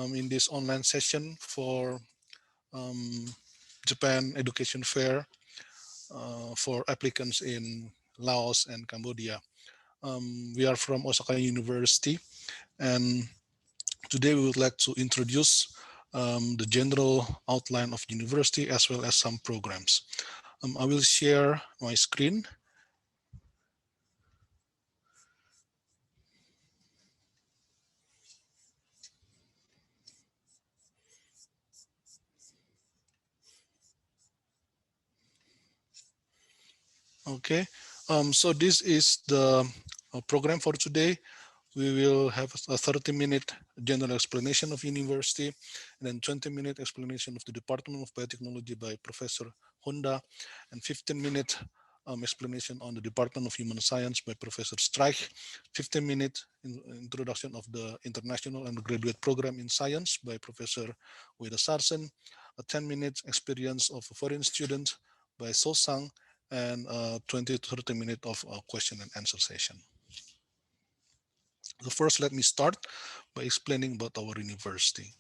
in this online session for um, Japan Education Fair for applicants in Laos and Cambodia. We are from Osaka University, and today we would like to introduce the general outline of the university as well as some programs. I will share my screen. Okay, so this is the program for today. We will have a 30-minute general explanation of university, and then 20-minute explanation of the Department of Biotechnology by Professor Honda, and 15-minute explanation on the Department of Human Science by Professor Streich, 15-minute introduction of the International and Graduate Program in Science by Professor Weda Sarsen, a 10-minute experience of a foreign student by So Sang, and 20 to 30 minutes of a question and answer session. So first, let me start by explaining about our university.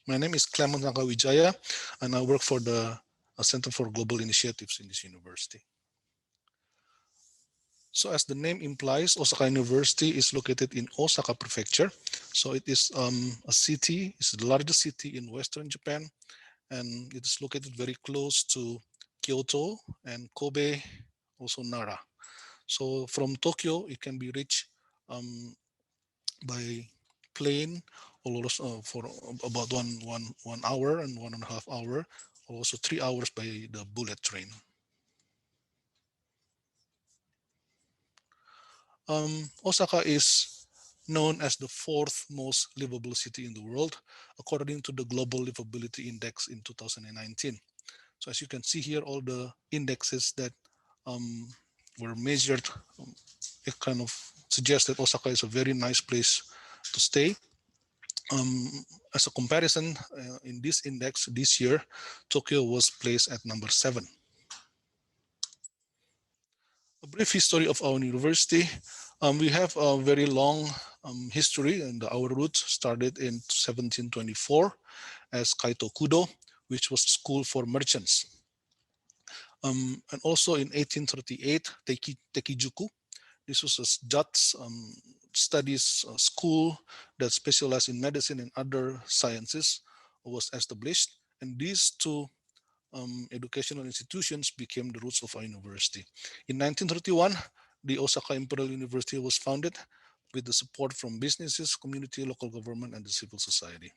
My name is Clement Nakawijaya, and I work for the Center for Global Initiatives in this university. So as the name implies, Osaka University is located in Osaka Prefecture. So it is a city, it's the largest city in Western Japan, and it is located very close to Kyoto and Kobe, also Nara. So from Tokyo, it can be reached by plane for about one hour and 1.5 hours, also 3 hours by the bullet train. Osaka is known as the fourth most livable city in the world, according to the Global Livability Index in 2019. So as you can see here, all the indexes that were measured, it kind of suggests that Osaka is a very nice place to stay. As a comparison, in this index this year, Tokyo was placed at number 7. A brief history of our university. We have a very long history, and our roots started in 1724 as Kaito Kudo, which was a school for merchants. And also in 1838, Tekijuku. This was a Jats studies school that specialized in medicine and other sciences was established. And these two educational institutions became the roots of our university. In 1931, the Osaka Imperial University was founded with the support from businesses, community, local government, and the civil society.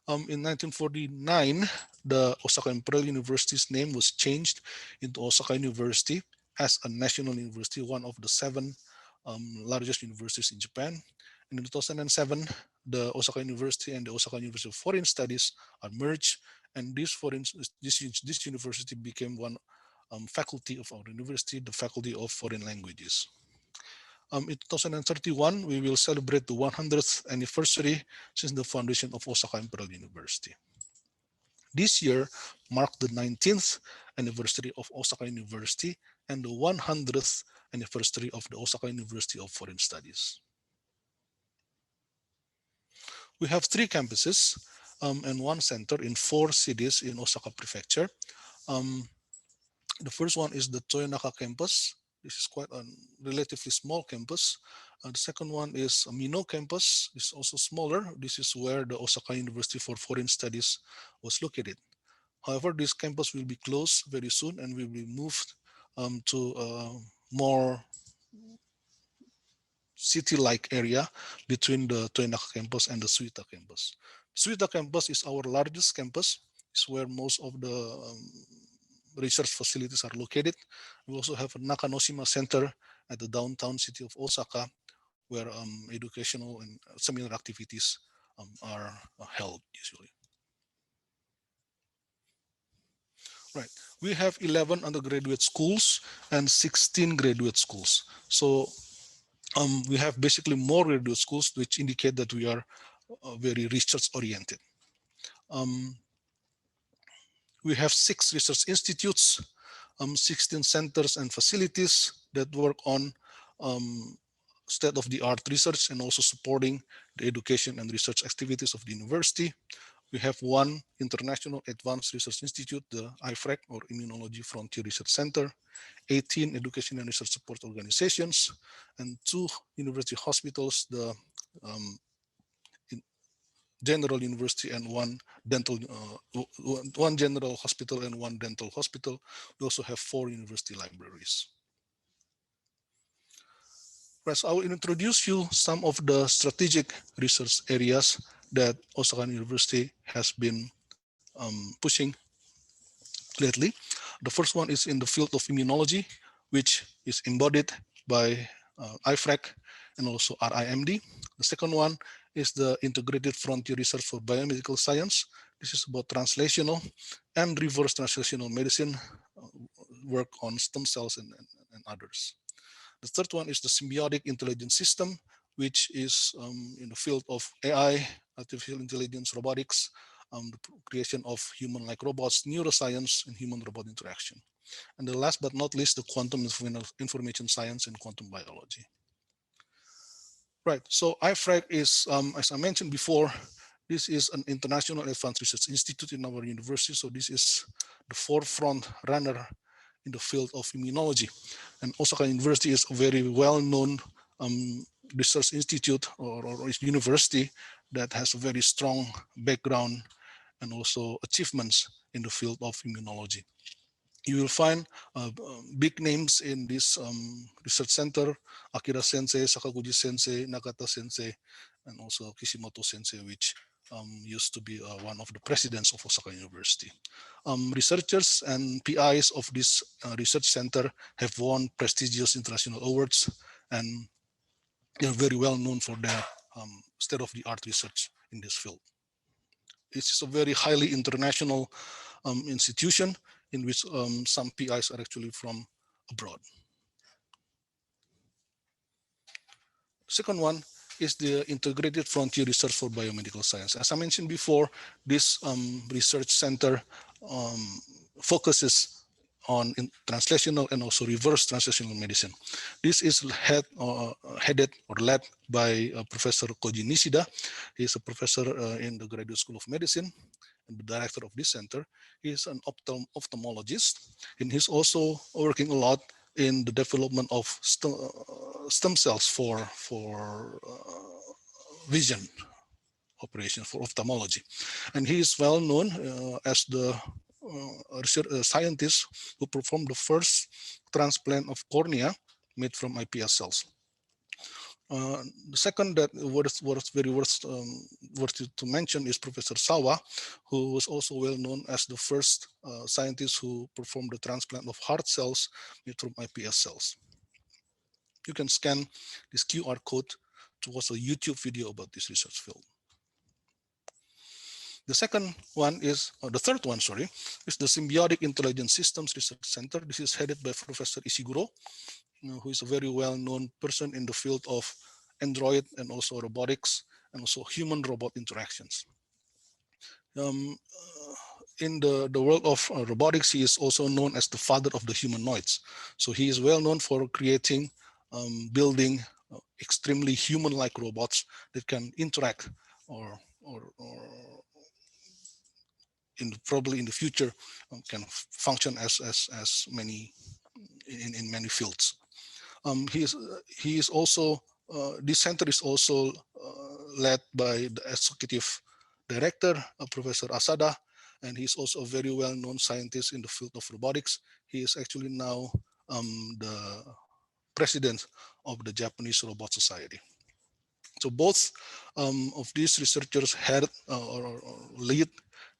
In 1949, the Osaka Imperial University's name was changed into Osaka University as a national university, one of the 7 largest universities in Japan. And in 2007, the Osaka University and the Osaka University of Foreign Studies are merged, and this university became one faculty of our university, the Faculty of Foreign Languages. In 2031, we will celebrate the 100th anniversary since the foundation of Osaka Imperial University. This year marked the 19th anniversary of Osaka University and the 100th anniversary of the Osaka University of Foreign Studies. We have 3 campuses and 1 center in 4 cities in Osaka Prefecture. The first one is the Toyonaka campus. This is quite a relatively small campus. The second one is Mino campus. It's also smaller. This is where the Osaka University for Foreign Studies was located. However, this campus will be closed very soon and will be moved to a more city-like area between the Toyonaka campus and the Suita campus. Suita campus is our largest campus. It's where most of the research facilities are located. We also have a Nakanoshima Center at the downtown city of Osaka, where educational and seminar activities are held usually. Right. We have 11 undergraduate schools and 16 graduate schools. So we have basically more graduate schools, which indicate that we are very research oriented. We have 6 research institutes, 16 centers and facilities that work on state-of-the-art research and also supporting the education and research activities of the university. We have one international advanced research institute, the IFRAC or Immunology Frontier Research Center, 18 education and research support organizations, and 2 university hospitals, the General University and one general hospital and one dental hospital. We also have 4 university libraries. Right, so I will introduce you some of the strategic research areas that Osaka University has been pushing lately. The first one is in the field of immunology, which is embodied by IFRAC and also RIMD. The second one is the integrated frontier research for biomedical science. This is about translational and reverse translational medicine, work on stem cells and others. The third one is the symbiotic intelligence system, which is in the field of AI, artificial intelligence, robotics, the creation of human-like robots, neuroscience, and human-robot interaction. And the last but not least, the quantum information science and quantum biology. Right, so IFRAC is, as I mentioned before, this is an international advanced research institute in our university. So this is the forefront runner in the field of immunology. And Osaka University is a very well-known research institute or university that has a very strong background and also achievements in the field of immunology. You will find big names in this research center: Akira Sensei, Sakaguchi Sensei, Nakata Sensei, and also Kishimoto Sensei, which used to be one of the presidents of Osaka University. Researchers and PIs of this research center have won prestigious international awards, and they're very well known for their state-of-the-art research in this field. It's a very highly international institution in which some PIs are actually from abroad. Second one is the integrated frontier research for biomedical science. As I mentioned before, this research center focuses on translational and also reverse translational medicine. This is headed or led by Professor Koji Nishida. He is a professor in the Graduate School of Medicine and the director of this center. He is an ophthalmologist, and he's also working a lot in the development of stem cells for vision operation, for ophthalmology. And he is well known as the scientist who performed the first transplant of cornea made from iPS cells. The second that very worth to mention is Professor Sawa, who was also well known as the first scientist who performed the transplant of heart cells made from iPS cells. You can scan this QR code to watch a YouTube video about this research field. The second one is, or the third one, sorry, is the Symbiotic Intelligence Systems Research Center. This is headed by Professor Ishiguro, who is a very well-known person in the field of Android and also robotics and also human-robot interactions. In the world of robotics, he is also known as the father of the humanoids. So he is well known for creating, building extremely human-like robots that can interact or probably in the future can function as many in many fields. He is also this center is also led by the executive director, Professor Asada, and he's also a very well-known scientist in the field of robotics. He is actually now the president of the Japanese Robot Society. So both of these researchers had or lead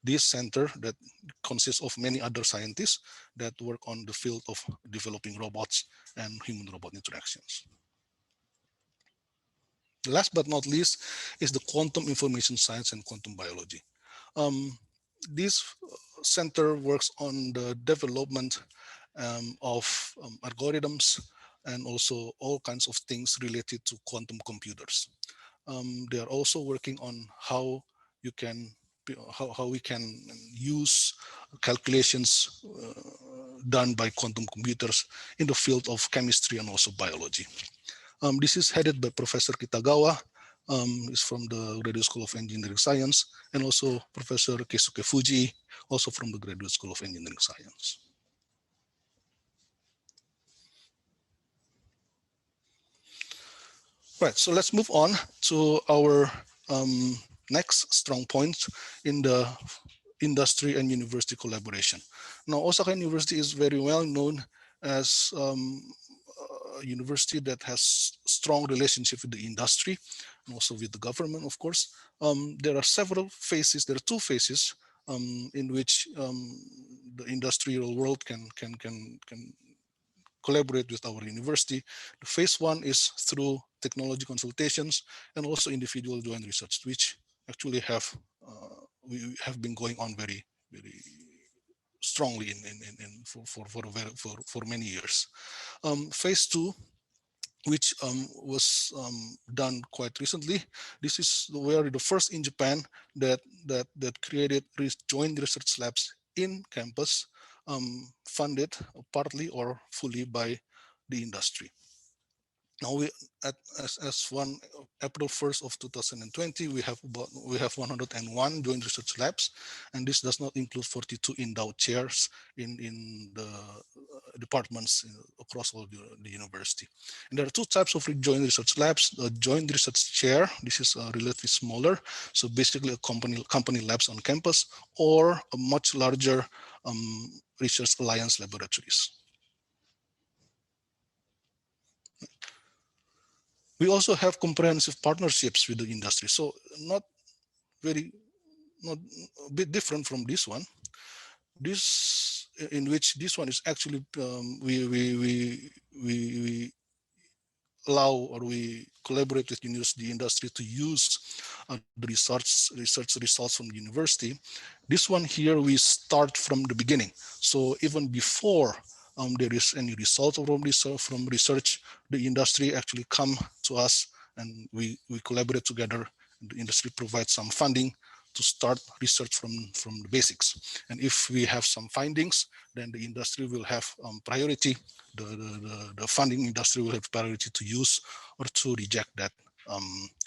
this center that consists of many other scientists that work on the field of developing robots and human-robot interactions. Last but not least is the quantum information science and quantum biology. This center works on the development of algorithms and also all kinds of things related to quantum computers. They are also working on how we can use calculations done by quantum computers in the field of chemistry and also biology. This is headed by Professor Kitagawa, is from the Graduate School of Engineering Science, and also Professor Keisuke Fuji, also from the Graduate School of Engineering Science. Right, so let's move on to our next strong point in the industry and university collaboration. Now, Osaka University is very well known as a university that has strong relationship with the industry and also with the government, of course. There are several phases, there are two phases in which the industrial world can collaborate with our university. The phase one is through technology consultations and also individual joint research, which actually we have been going on very strongly for many years. Phase two, which was done quite recently. This is where the first in Japan that created joint research labs in campus, funded partly or fully by the industry. Now as one April 1st of 2020, we have 101 joint research labs, and this does not include 42 endowed chairs in the departments across all the university. And there are two types of joint research labs. A joint research chair, this is relatively smaller, so basically a company labs on campus, or a much larger research alliance laboratories. We also have comprehensive partnerships with the industry. So not a bit different from this one. This, in which this one is actually, we allow, or we collaborate with the industry to use the research results from the university. This one here, we start from the beginning. So even before there is any result from research, the industry actually come to us, and we collaborate together. The industry provides some funding to start research from the basics. And if we have some findings, then the industry will have priority. The funding industry will have priority to use or to reject that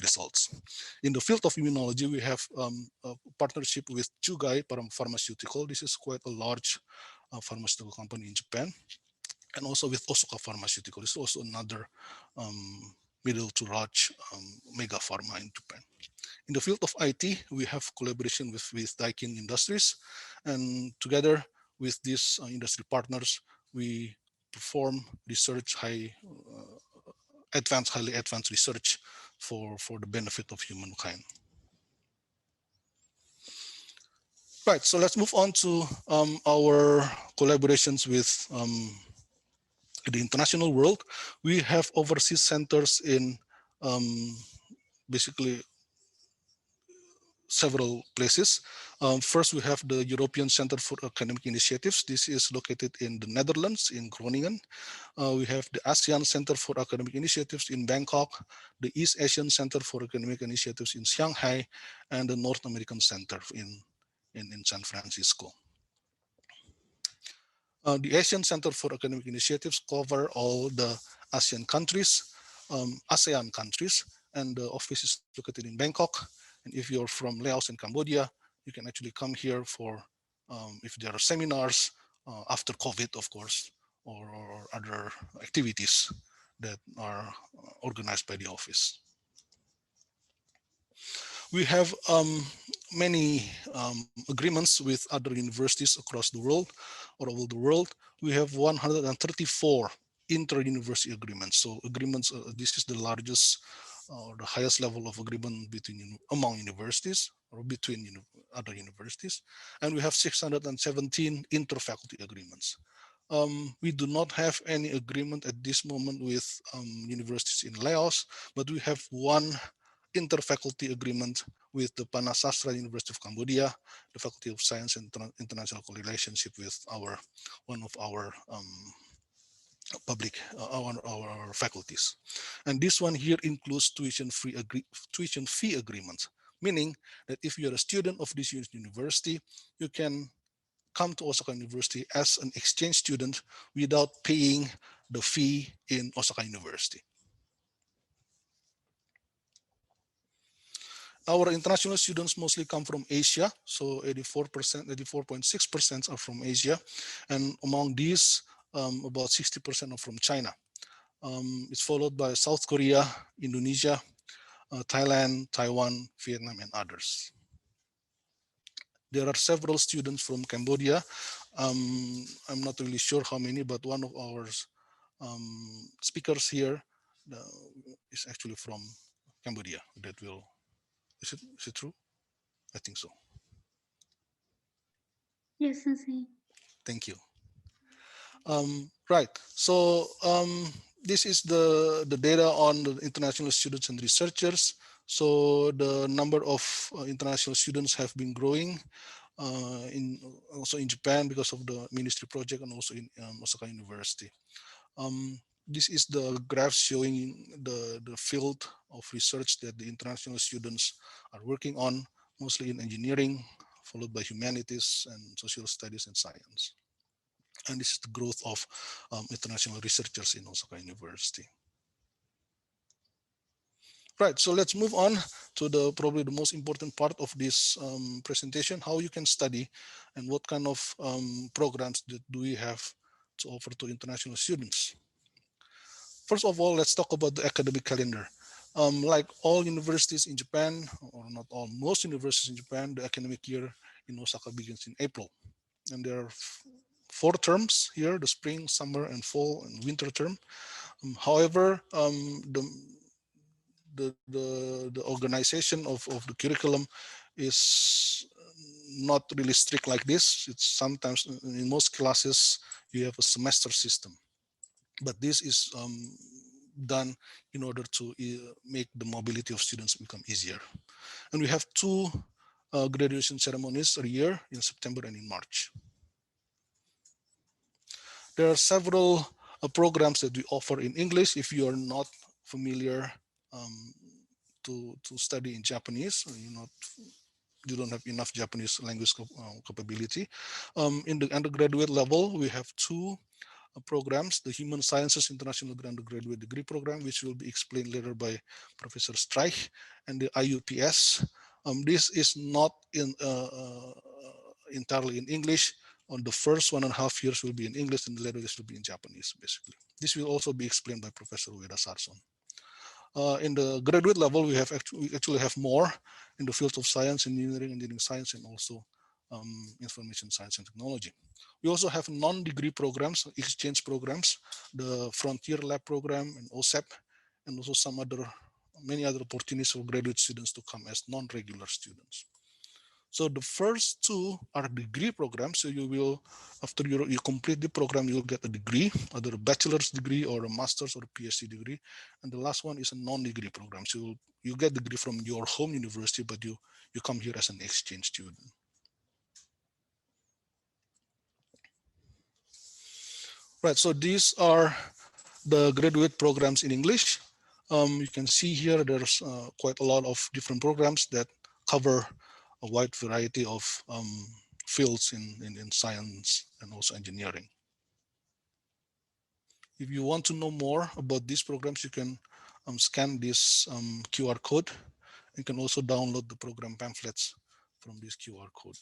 results. In the field of immunology, we have a partnership with Chugai Pharmaceutical. This is quite a large pharmaceutical company in Japan, and also with Osaka Pharmaceutical. This is also another middle to large mega pharma in Japan. In the field of IT, we have collaboration with Daikin Industries, and together with these industry partners, we perform research, highly advanced research for the benefit of humankind. Right, so let's move on to our collaborations with the international world. We have overseas centers in basically several places. First, we have the European Center for Academic Initiatives. This is located in the Netherlands, in Groningen. We have the ASEAN Center for Academic Initiatives in Bangkok, the East Asian Center for Academic Initiatives in Shanghai, and the North American Center in San Francisco. The Asian Center for Academic Initiatives cover all the ASEAN countries, and the office is located in Bangkok. And if you're from Laos and Cambodia, you can actually come here for, if there are seminars after COVID, of course, or other activities that are organized by the office. We have many agreements with other universities across the world or over the world. We have 134 inter-university agreements. So agreements, this is the largest or the highest level of agreement among universities or between other universities. And we have 617 inter-faculty agreements. We do not have any agreement at this moment with universities in Laos, but we have one inter-faculty agreement with the Panasastra University of Cambodia, the Faculty of Science and International Relationship, with one of our our faculties. And this one here includes tuition fee agreements, meaning that if you're a student of this university, you can come to Osaka University as an exchange student without paying the fee in Osaka University. Our international students mostly come from Asia, so 84%, 84.6% are from Asia, and among these, about 60% are from China. It's followed by South Korea, Indonesia, Thailand, Taiwan, Vietnam, and others. There are several students from Cambodia. I'm not really sure how many, but one of our speakers here is actually from Cambodia. That will, is it true? I think so. Yes, Sensei. Thank you. Right. So this is the data on the international students and researchers. So the number of international students have been growing in also in Japan because of the ministry project and also in Osaka University. This is the graph showing the field of research that the international students are working on, mostly in engineering, followed by humanities and social studies and science. And this is the growth of international researchers in Osaka University. Right, so let's move on to the probably the most important part of this presentation, how you can study and what kind of programs that do we have to offer to international students. First of all, let's talk about the academic calendar. Like all universities in Japan, or not all, most universities in Japan, the academic year in Osaka begins in April. And there are 4 terms here, the spring, summer, and fall and winter term. However, the organization of the curriculum is not really strict like this. It's sometimes in most classes you have a semester system, but this is done in order to make the mobility of students become easier. And we have 2 graduation ceremonies a year in September and in March. There are several programs that we offer in English. If you are not familiar um, to study in Japanese, or you don't have enough Japanese language capability. In the undergraduate level, we have 2 programs, the Human Sciences International Undergraduate Degree Program, which will be explained later by Professor Streich, and the IUPS. This is not entirely in English. On the first 1.5 years will be in English, and the later this will be in Japanese, basically. This will also be explained by Professor Weda Sarson. In the graduate level, we actually have more in the fields of science, engineering science, and also information science and technology. We also have non-degree programs, exchange programs, the Frontier Lab program and OSEP, and also many other opportunities for graduate students to come as non-regular students. So the first 2 are degree programs. So you will, after you complete the program, you'll get a degree, either a bachelor's degree or a master's or a PhD degree. And the last one is a non-degree program. So you get degree from your home university, but you come here as an exchange student. Right, so these are the graduate programs in English. You can see here there's quite a lot of different programs that cover a wide variety of fields in science and also engineering. If you want to know more about these programs, you can scan this QR code. You can also download the program pamphlets from this QR code.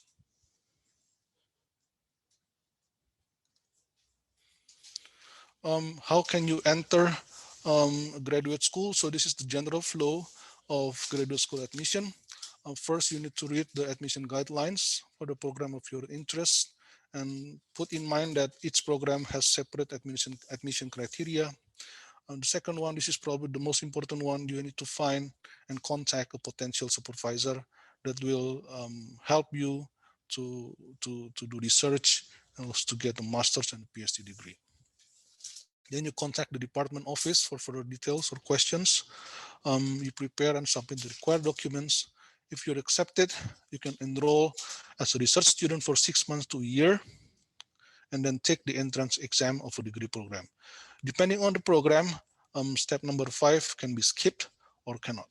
How can you enter graduate school? So this is the general flow of graduate school admission. First, you need to read the admission guidelines for the program of your interest and put in mind that each program has separate admission criteria. And the second one, this is probably the most important one, you need to find and contact a potential supervisor that will help you to do research and also to get a master's and PhD degree. Then you contact the department office for further details or questions. You prepare and submit the required documents. If you're accepted, you can enroll as a research student for 6 months to a year, and then take the entrance exam of a degree program. Depending on the program, step number 5 can be skipped or cannot.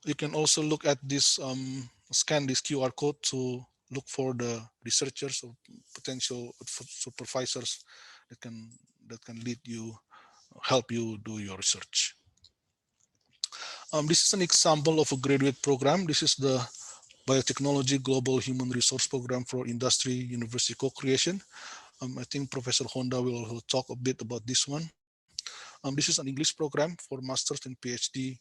You can also look at this, scan this QR code to look for the researchers or potential supervisors that can lead you, help you do your research. This is an example of a graduate program. This is the Biotechnology Global Human Resource Program for Industry University Co-Creation. I think Professor Honda will talk a bit about this one. This is an English program for master's and PhD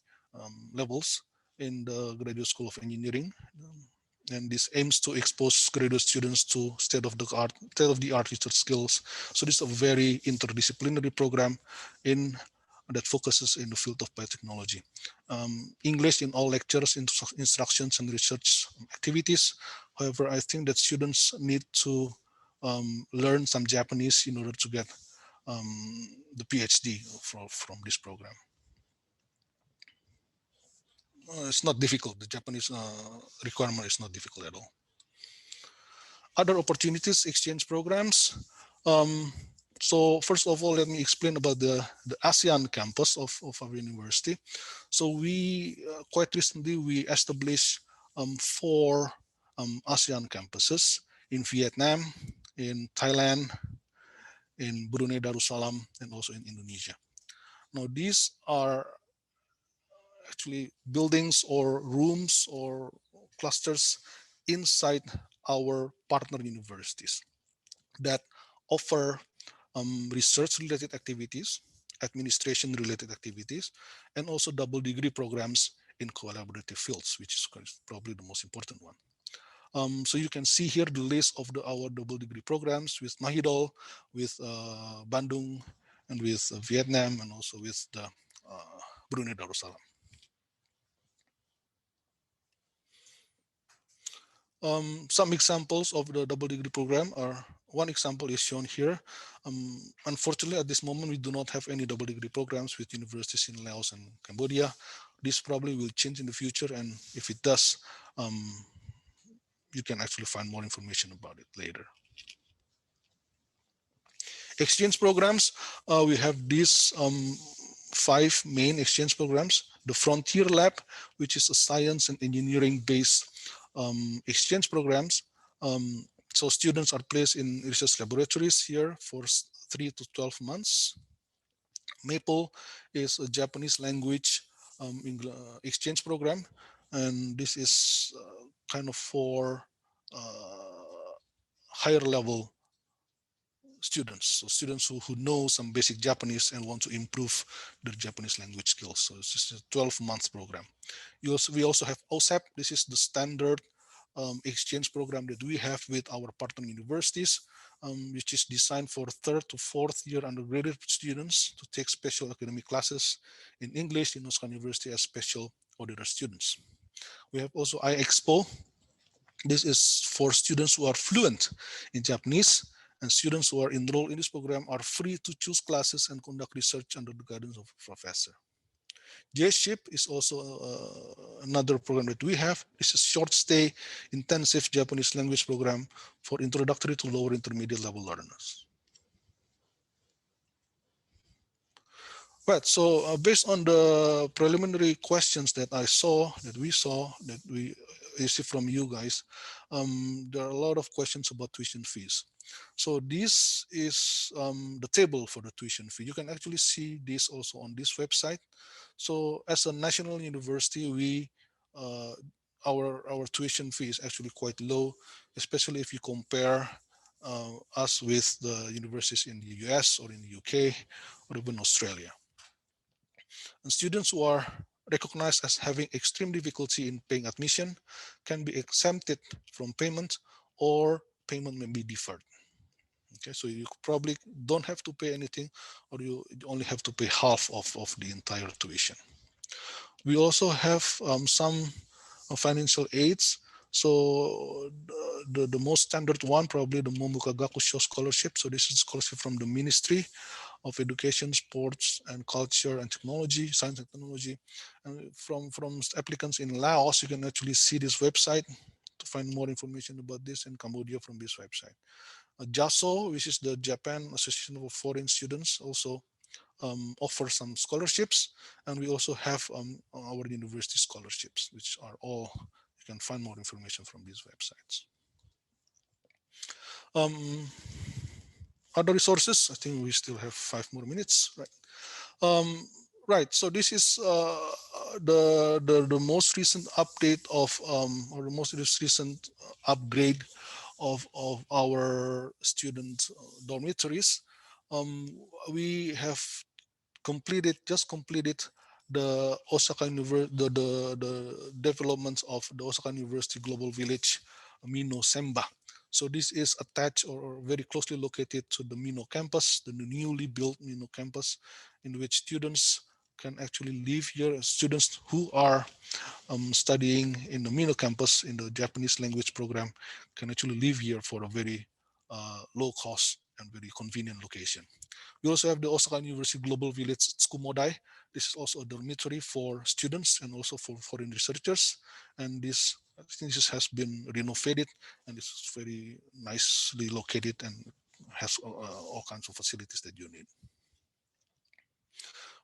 levels in the Graduate School of Engineering. And this aims to expose graduate students to state-of-the-art research skills. So this is a very interdisciplinary program that focuses in the field of biotechnology. English in all lectures, instructions, and research activities. However, I think that students need to learn some Japanese in order to get the PhD from this program. It's not difficult. The Japanese requirement is not difficult at all. Other opportunities, exchange programs. So first of all, let me explain about the Asean campus of our university. So we, quite recently, we established 4 ASEAN campuses in Vietnam, in Thailand, in Brunei Darussalam, and also in Indonesia. Now, these are actually buildings or rooms or clusters inside our partner universities that offer research-related activities, administration-related activities, and also double degree programs in collaborative fields, which is probably the most important one. So you can see here the list of our double degree programs with Mahidol, with Bandung, and with Vietnam, and also with the Brunei Darussalam. Some examples of the double degree program are, one example is shown here. Unfortunately, at this moment, we do not have any double degree programs with universities in Laos and Cambodia. This probably will change in the future, and if it does, you can actually find more information about it later. Exchange programs, we have these 5 main exchange programs. The Frontier Lab, which is a science and engineering based exchange programs. So students are placed in research laboratories here for 3 to 12 months. Maple is a Japanese language exchange program, and this is kind of for higher level students, so students who know some basic Japanese and want to improve their Japanese language skills. So it's just a 12-month program. We also have OSAP. This is the standard exchange program that we have with our partner universities, which is designed for 3rd to 4th year undergraduate students to take special academic classes in English in Osaka University as special auditor students. We have also iExpo. This is for students who are fluent in Japanese, and students who are enrolled in this program are free to choose classes and conduct research under the guidance of a professor. J-SHIP is also another program that we have. It's a short stay intensive Japanese language program for introductory to lower intermediate level learners. Right, so based on the preliminary questions that we received from you guys, there are a lot of questions about tuition fees. So this is the table for the tuition fee. You can actually see this also on this website. So as a national university, our tuition fee is actually quite low, especially if you compare us with the universities in the US or in the UK or even Australia. And students who are recognized as having extreme difficulty in paying admission can be exempted from payment, or payment may be deferred. Okay, so you probably don't have to pay anything, or you only have to pay half of the entire tuition. We also have some financial aids. So the most standard one, probably the Momuka Gakusho scholarship. So this is a scholarship from the Ministry of Education, Sports and Culture and Technology, Science and Technology. And from applicants in Laos, you can actually see this website to find more information about this, in Cambodia from this website. JASO, which is the Japan Association of Foreign Students, also offer some scholarships, and we also have our university scholarships, which are all, you can find more information from these websites. Other resources, I think we still have 5 more minutes, right? Right. So this is the most recent update of or the most recent upgrade of our student dormitories. We have just completed the the developments of the Osaka University Global Village Mino Semba. So this is attached or very closely located to the Mino campus, the newly built Mino campus, in which students can actually live here. Students who are studying in the Mino campus in the Japanese language program can actually live here for a very low cost and very convenient location. We also have the Osaka University Global Village Tsukumodai. This is also a dormitory for students and also for foreign researchers. And this, I think this has been renovated and it's very nicely located and has all kinds of facilities that you need.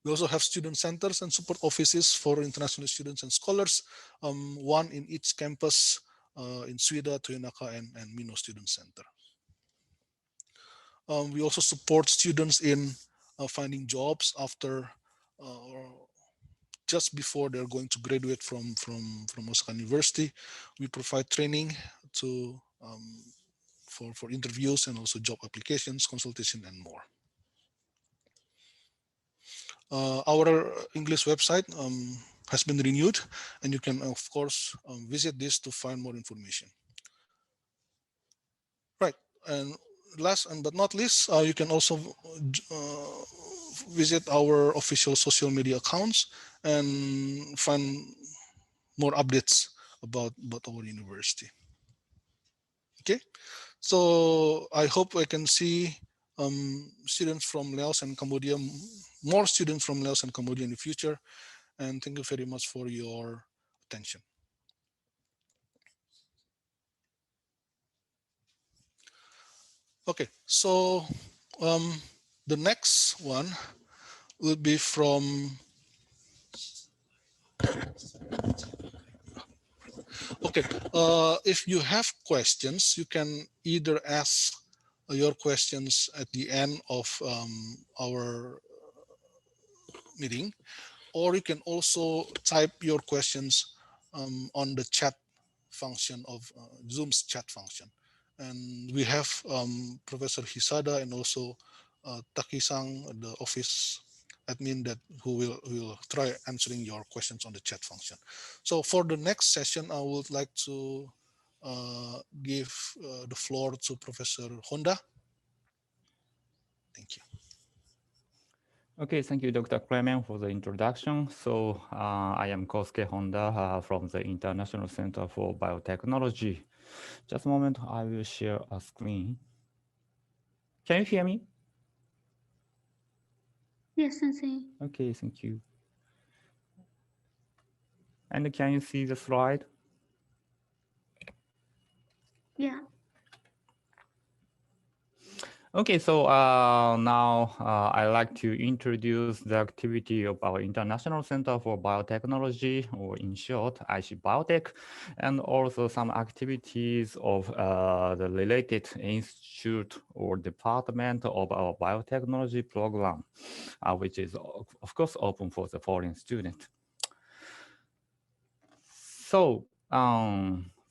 We also have student centers and support offices for international students and scholars, one in each campus in Suida, Toyonaka, and Mino Student Center. We also support students in finding jobs after or just before they're going to graduate from Osaka University. We provide training to for interviews and also job applications, consultation, and more. Our English website has been renewed, and you can, of course, visit this to find more information. Right, and last but not least, you can also visit our official social media accounts and find more updates about our university. Okay, so I hope I can see students from Laos and Cambodia, more students from Laos and Cambodia in the future. And thank you very much for your attention. Okay, so the next one will be from, okay, if you have questions, you can either ask your questions at the end of our meeting, or you can also type your questions on the chat function of Zoom's chat function. And we have Professor Hisada and also Taki-san, the office admin, that who will try answering your questions on the chat function. So for the next session, I would like to give the floor to Professor Honda. Thank you. Okay, thank you, Dr. Clement, for the introduction. So I am Kosuke Honda from the International Center for Biotechnology. Just a moment, I will share a screen. Can you hear me? Yes, Sensei. Okay, thank you. And can you see the slide? Yeah. Okay, so now I'd like to introduce the activity of our International Center for Biotechnology, or in short, IC Biotech, and also some activities of the related institute or department of our biotechnology program, which is, of course, open for the foreign student. So,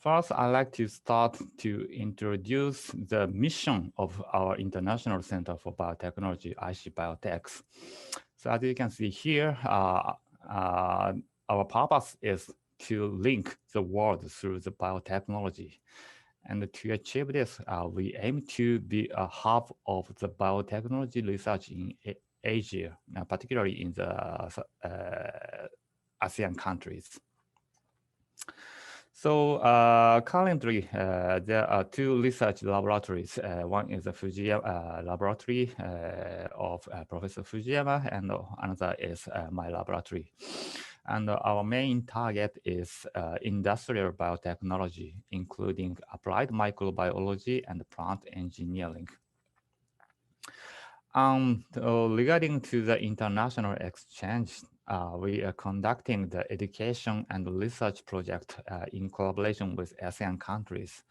first, I'd like to start to introduce the mission of our International Center for Biotechnology, IC Biotech. So as you can see here, our purpose is to link the world through the biotechnology. And to achieve this, we aim to be a hub of the biotechnology research in Asia, particularly in the ASEAN countries. So currently, there are two research laboratories. One is the Fujiyama laboratory of Professor Fujiyama, and another is my laboratory. And our main target is industrial biotechnology, including applied microbiology and plant engineering. Regarding to the international exchange, we are conducting the education and research project in collaboration with ASEAN countries,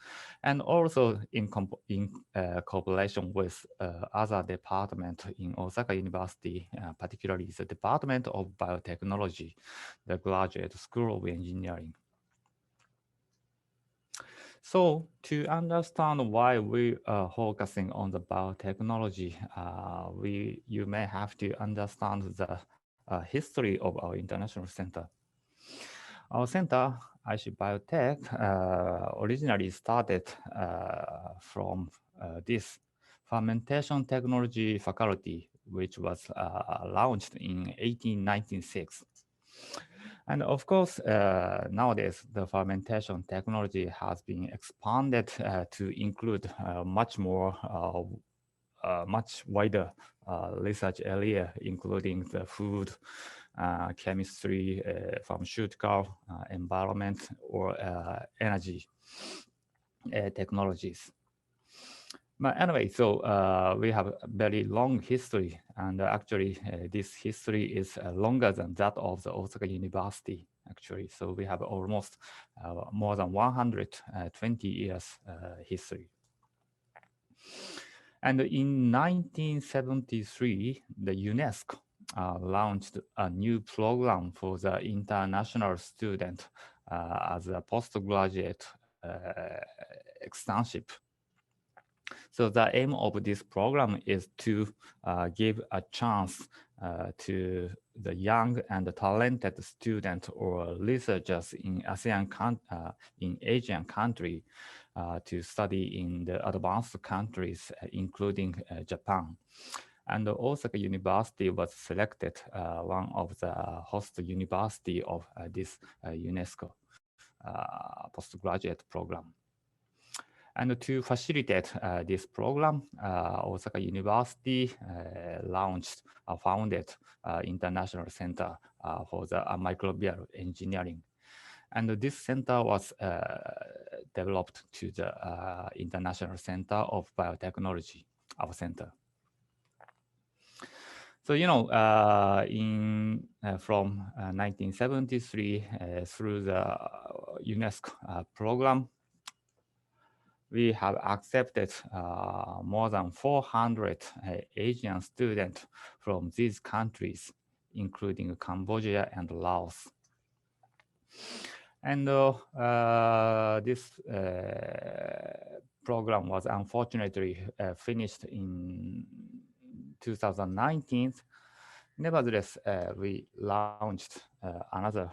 and also in cooperation with other departments in Osaka University, particularly the Department of Biotechnology, the Graduate School of Engineering. So to understand why we are focusing on the biotechnology, you may have to understand the history of our international center. Our center, IC Biotech, originally started from this fermentation technology faculty, which was launched in 1896. And of course, nowadays, the fermentation technology has been expanded to include much wider research area, including the food, chemistry, pharmaceutical, environment, or energy technologies. But anyway, so we have a very long history, and actually this history is longer than that of the Osaka University, actually. So we have almost more than 120 years history. And in 1973, the UNESCO launched a new program for the international student as a postgraduate externship. So the aim of this program is to give a chance to the young and talented students or researchers in Asian country to study in the advanced countries, including Japan. And Osaka University was selected one of the host university of this UNESCO postgraduate program. And to facilitate this program, Osaka University launched a founded international center for the microbial engineering. And this center was developed to the International Center of Biotechnology, our center. So, you know, from 1973 through the UNESCO program, we have accepted more than 400 Asian students from these countries, including Cambodia and Laos. And this program was unfortunately finished in 2019. Nevertheless, we launched another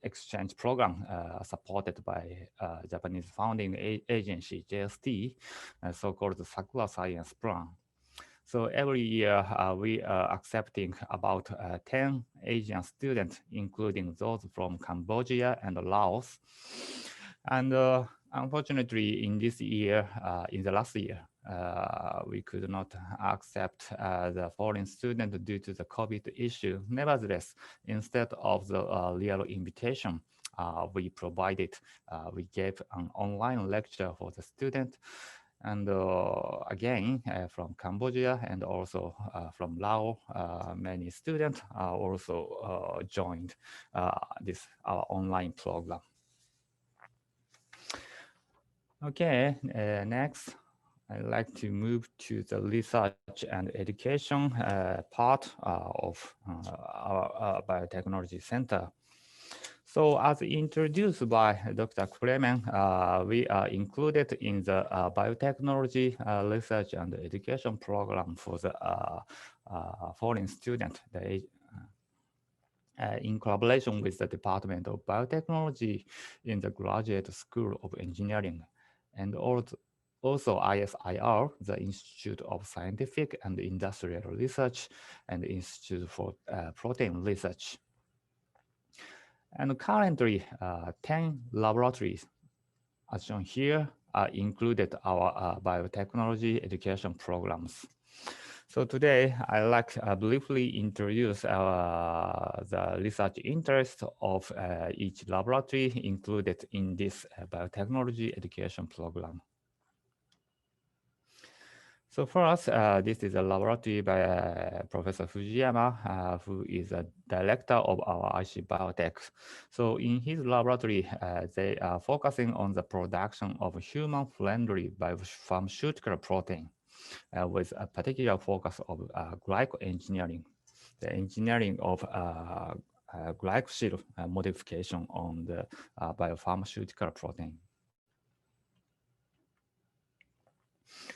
exchange program supported by Japanese founding agency, JST, so-called Sakura Science Plan. So every year we are accepting about 10 Asian students, including those from Cambodia and Laos. And unfortunately, in this year, in the last year, we could not accept the foreign student due to the COVID issue. Nevertheless, instead of the real invitation, we gave an online lecture for the student. And again, from Cambodia and also from Laos, many students also joined our online program. Okay, next, I'd like to move to the research and education part of our biotechnology center. So as introduced by Dr. Kremen, we are included in the biotechnology research and education program for the foreign student in collaboration with the Department of Biotechnology in the Graduate School of Engineering, and also ISIR, the Institute of Scientific and Industrial Research and Institute for Protein Research. And currently, 10 laboratories, as shown here, included our biotechnology education programs. So today, I'd like to briefly introduce the research interest of each laboratory included in this biotechnology education program. So first, this is a laboratory by Professor Fujiyama, who is a director of our IC Biotech. So in his laboratory, they are focusing on the production of human-friendly biopharmaceutical protein with a particular focus of glycoengineering, the engineering of glycosyl modification on the biopharmaceutical protein.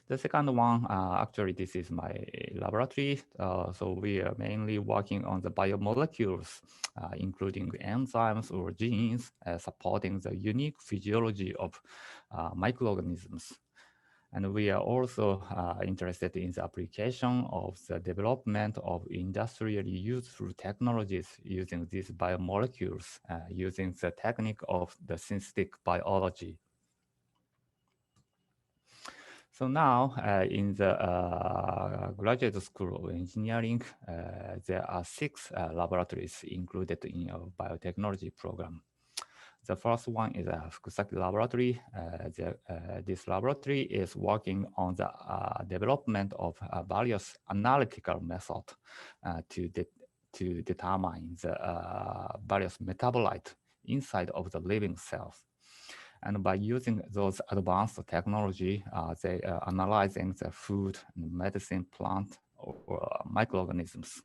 The second one, actually, this is my laboratory. So we are mainly working on the biomolecules, including enzymes or genes, supporting the unique physiology of microorganisms. And we are also interested in the application of the development of industrially useful technologies using these biomolecules, using the technique of the synthetic biology. So now in the Graduate School of Engineering, there are 6 laboratories included in our biotechnology program. The first one is a Fukusaki laboratory. This laboratory is working on the development of various analytical methods to determine the various metabolites inside of the living cells. And by using those advanced technology, they are analyzing the food, medicine, plant, or microorganisms.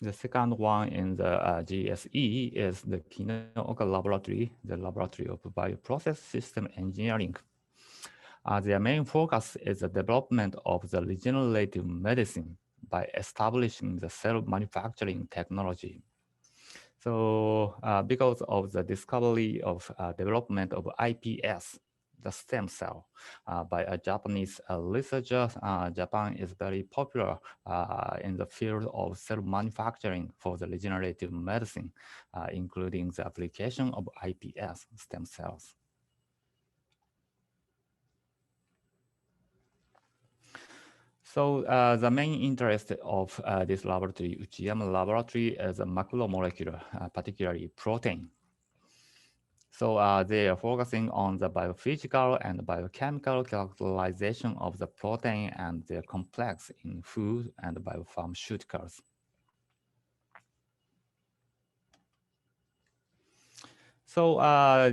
The second one in the GSE is the Kinoka Laboratory, the Laboratory of Bioprocess System Engineering. Their main focus is the development of the regenerative medicine by establishing the cell manufacturing technology. So because of the discovery of development of iPS, the stem cell, by a Japanese researcher, Japan is very popular in the field of cell manufacturing for the regenerative medicine, including the application of iPS stem cells. So the main interest of this laboratory, Uchiyama laboratory, is a macromolecular, particularly protein. So they are focusing on the biophysical and biochemical characterization of the protein and their complex in food and biopharmaceuticals. So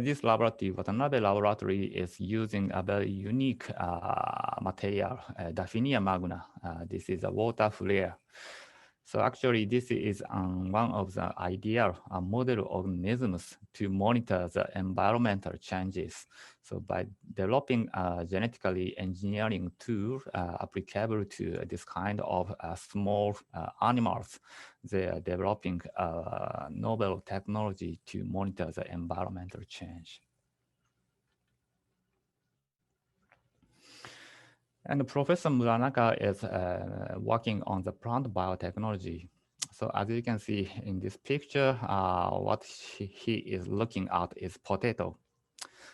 this laboratory, Watanabe Laboratory, is using a very unique material, Daphnia magna. This is a water flare. So actually, this is one of the ideal model organisms to monitor the environmental changes. So by developing a genetically engineering tool applicable to this kind of small animals, they are developing novel technology to monitor the environmental change. And Professor Muranaka is working on the plant biotechnology. So as you can see in this picture, what he is looking at is potato.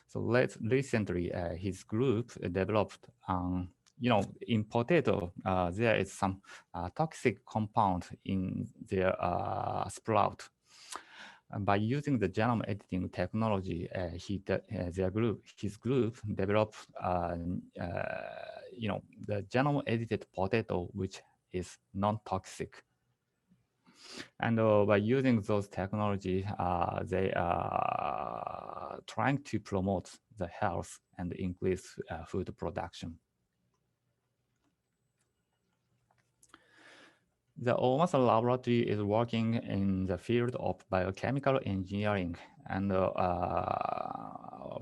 So recently, his group developed, in potato, there is some toxic compound in their sprout. And by using the genome editing technology, his group developed, the genome edited potato, which is non-toxic. And by using those technology, they are trying to promote the health and increase food production. The Omasa laboratory is working in the field of biochemical engineering and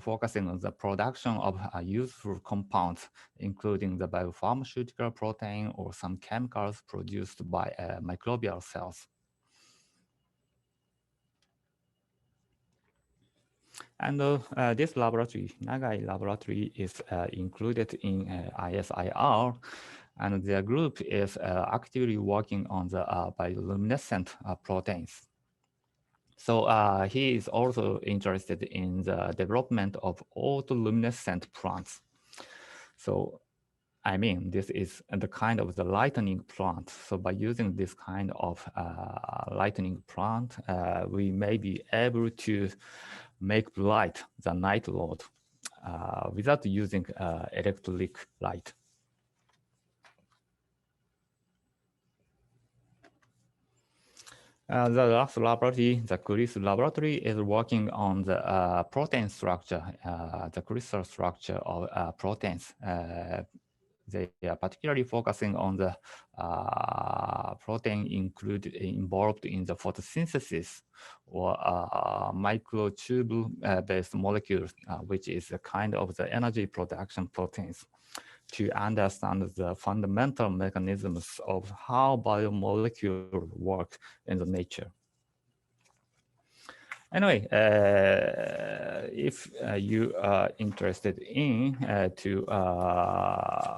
focusing on the production of useful compounds, including the biopharmaceutical protein or some chemicals produced by microbial cells. And this laboratory, Nagai laboratory, is included in ISIR, and their group is actively working on the bioluminescent proteins. So he is also interested in the development of autoluminescent plants. So I mean, this is the kind of the lightning plant. So by using this kind of lightning plant, we may be able to make bright the night world without using electric light. The last laboratory, the CRIS laboratory, is working on the protein structure, the crystal structure of proteins. They are particularly focusing on the protein involved in the photosynthesis or microtubule-based molecules, which is a kind of the energy production proteins, to understand the fundamental mechanisms of how biomolecules work in the nature. Anyway, if you are interested in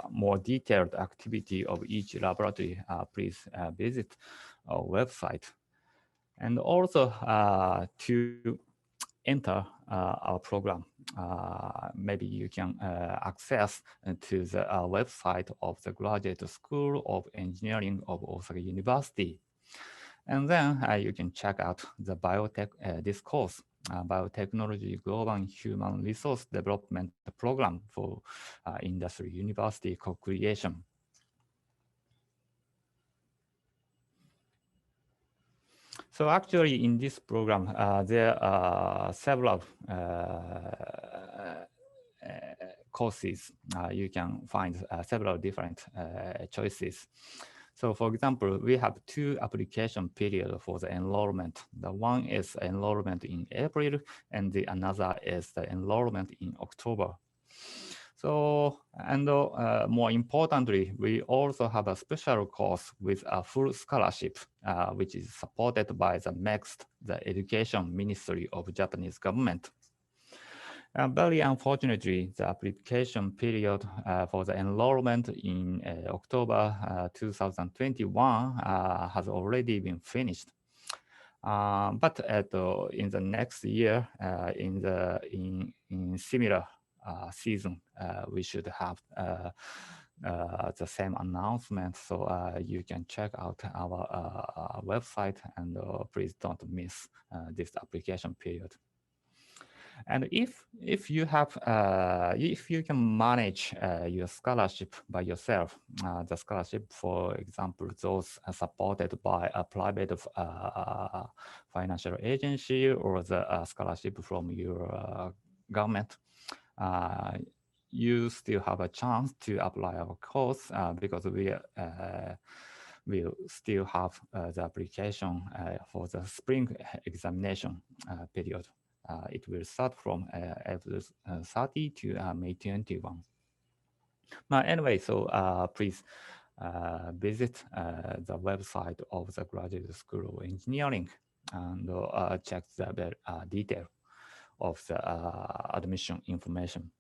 more detailed activity of each laboratory, please visit our website. And also to enter our program, maybe you can access to the website of the Graduate School of Engineering of Osaka University. And then you can check out the this course, Biotechnology Global Human Resource Development Program for Industry University Co-Creation. So actually in this program, there are several courses. You can find several different choices. So for example, we have two application periods for the enrollment. The one is enrollment in April, and the another is the enrollment in October. So, and more importantly, we also have a special course with a full scholarship, which is supported by the MEXT, the Education Ministry of Japanese government. Very unfortunately, the application period for the enrollment in October 2021 has already been finished. But in the next year, in similar season, we should have the same announcement. So you can check out our website, and please don't miss this application period. And if you have if you can manage your scholarship by yourself, the scholarship, for example, those supported by a private financial agency, or the scholarship from your government, you still have a chance to apply our course, because we will still have the application for the spring examination period. It will start from April 30 to May 21. Anyway, so please visit the website of the Graduate School of Engineering and check the detail of the admission information.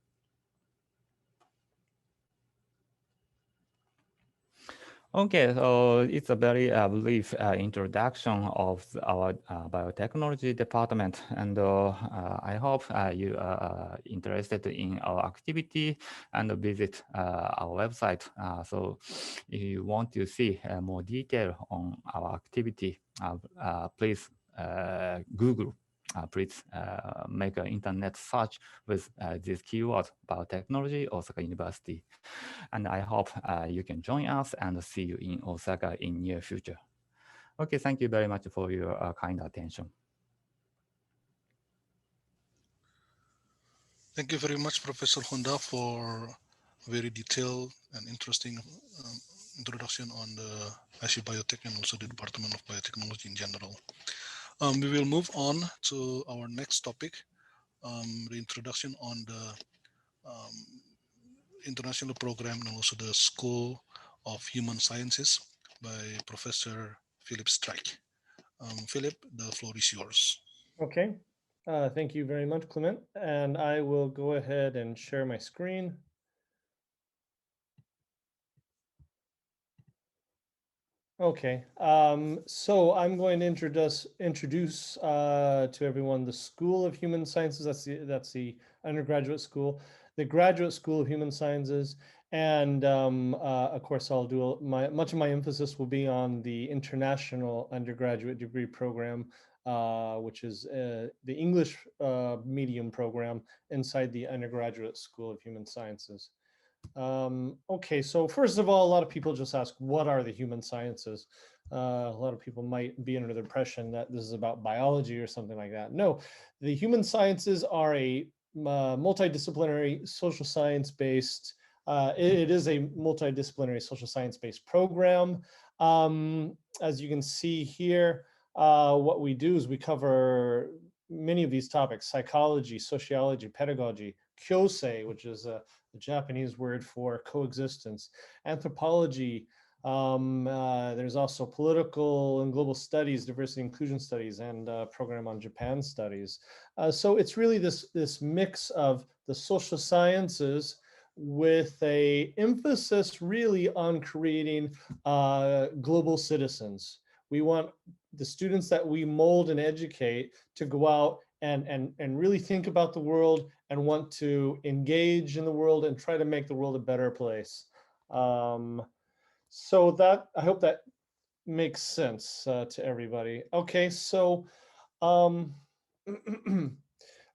Okay, so it's a very brief introduction of our biotechnology department, and I hope you are interested in our activity and visit our website. So if you want to see more detail on our activity, please Google. Please make an internet search with this keyword, Biotechnology, Osaka University. And I hope you can join us and see you in Osaka in near future. Okay, thank you very much for your kind attention. Thank you very much, Professor Honda, for a very detailed and interesting introduction on the IC Biotech and also the Department of Biotechnology in general. We will move on to our next topic, the introduction on the international program and also the School of Human Sciences by Professor Philip Strike. Philip, the floor is yours. Okay, thank you very much, Clement. And I will go ahead and share my screen. Okay, so I'm going to introduce to everyone the School of Human Sciences. That's the undergraduate school, the Graduate School of Human Sciences, and of course I'll do much of my emphasis will be on the international undergraduate degree program which is the English medium program inside the Undergraduate School of Human Sciences. Okay, so first of all, a lot of people just ask, what are the human sciences? A lot of people might be under the impression that this is about biology or something like that. No, the human sciences are a multidisciplinary social science-based, it is a multidisciplinary social science-based program. As you can see here, what we do is we cover many of these topics: psychology, sociology, pedagogy, kyosei, which is the Japanese word for coexistence, anthropology. There's also political and global studies, diversity and inclusion studies, and a program on Japan studies. So it's really this mix of the social sciences with a emphasis really on creating global citizens. We want the students that we mold and educate to go out and really think about the world and want to engage in the world and try to make the world a better place. So that, I hope that makes sense to everybody. Okay, so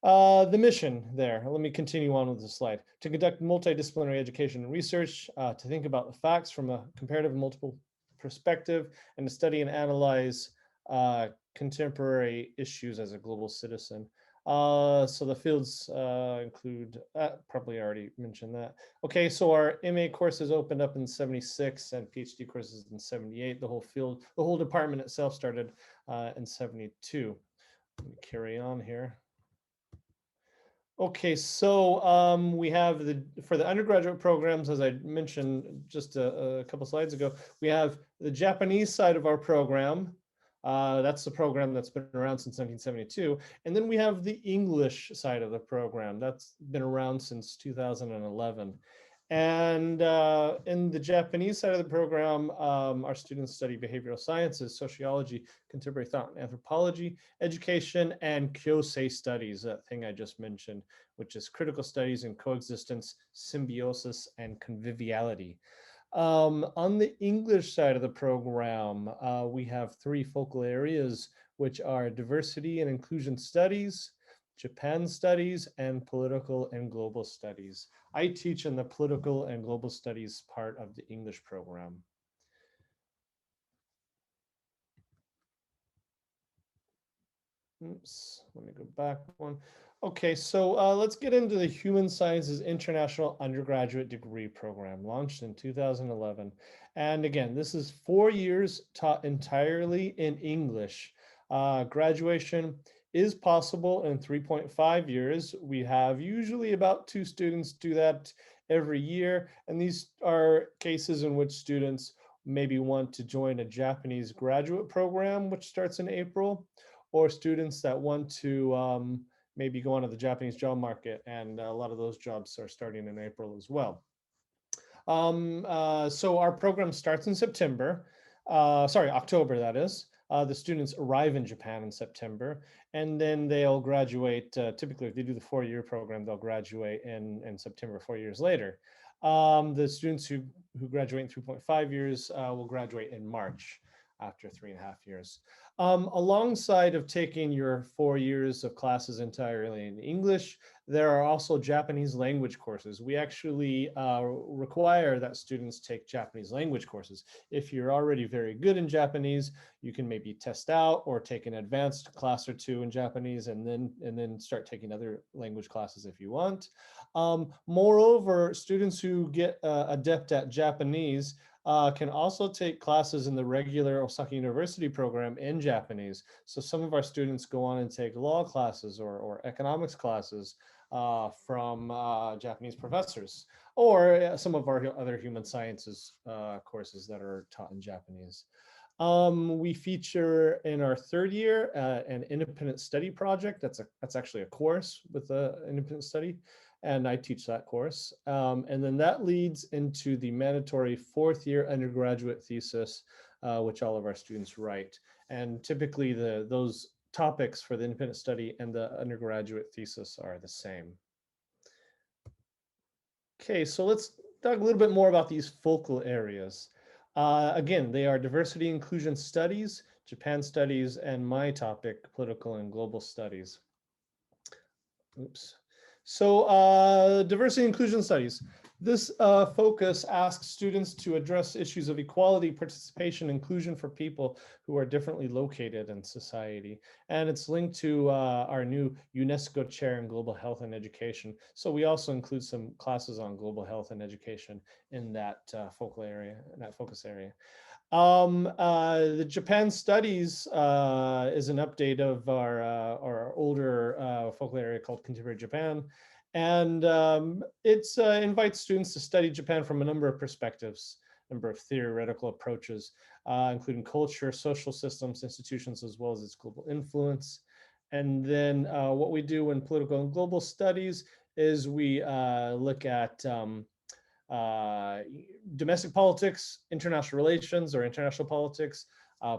the mission there, let me continue on with the slide. To conduct multidisciplinary education and research, to think about the facts from a comparative and multiple perspective, and to study and analyze contemporary issues as a global citizen. So the fields include, probably already mentioned that. Okay, so our MA courses opened up in '76 and PhD courses in '78. The whole field, the whole department itself started in '72. Let me carry on here. Okay, so we have for the undergraduate programs, as I mentioned just a couple slides ago, we have the Japanese side of our program. That's the program that's been around since 1972. And then we have the English side of the program. That's been around since 2011. And in the Japanese side of the program, our students study behavioral sciences, sociology, contemporary thought and anthropology, education, and kyosei studies, that thing I just mentioned, which is critical studies in coexistence, symbiosis, and conviviality. On the English side of the program, we have three focal areas, which are diversity and inclusion studies, Japan studies, and political and global studies. I teach in the political and global studies part of the English program. Oops, let me go back one. Okay, so let's get into the Human Sciences International Undergraduate Degree Program, launched in 2011. And again, this is 4 years taught entirely in English. Graduation is possible in 3.5 years. We have usually about 2 students do that every year. And these are cases in which students maybe want to join a Japanese graduate program, which starts in April, or students that want to maybe go onto the Japanese job market. And a lot of those jobs are starting in April as well. So our program starts in October, that is. The students arrive in Japan in September, and then they'll graduate. Typically, if they do the 4-year program, they'll graduate in September, 4 years later. The students who graduate in 3.5 years will graduate in March after 3.5 years. Alongside of taking your 4 years of classes entirely in English, there are also Japanese language courses. We actually require that students take Japanese language courses. If you're already very good in Japanese, you can maybe test out or take an advanced class or 2 in Japanese, and then start taking other language classes if you want. Moreover, students who get adept at Japanese can also take classes in the regular Osaka University program in Japanese. So some of our students go on and take law classes or economics classes from Japanese professors, or some of our other human sciences courses that are taught in Japanese. We feature in our 3rd year an independent study project. That's actually a course with an independent study, and I teach that course. And then that leads into the mandatory 4th year undergraduate thesis, which all of our students write. And typically those topics for the independent study and the undergraduate thesis are the same. Okay, so let's talk a little bit more about these focal areas. Again, they are diversity inclusion studies, Japan studies, and my topic, political and global studies. Oops. So diversity inclusion studies. This focus asks students to address issues of equality, participation, inclusion for people who are differently located in society. And it's linked to our new UNESCO chair in global health and education. So we also include some classes on global health and education in that focal area, in that focus area. The Japan Studies is an update of our older focal area called Contemporary Japan. And it invites students to study Japan from a number of perspectives, a number of theoretical approaches, including culture, social systems, institutions, as well as its global influence. And then what we do in political and global studies is we look at domestic politics, international relations or international politics,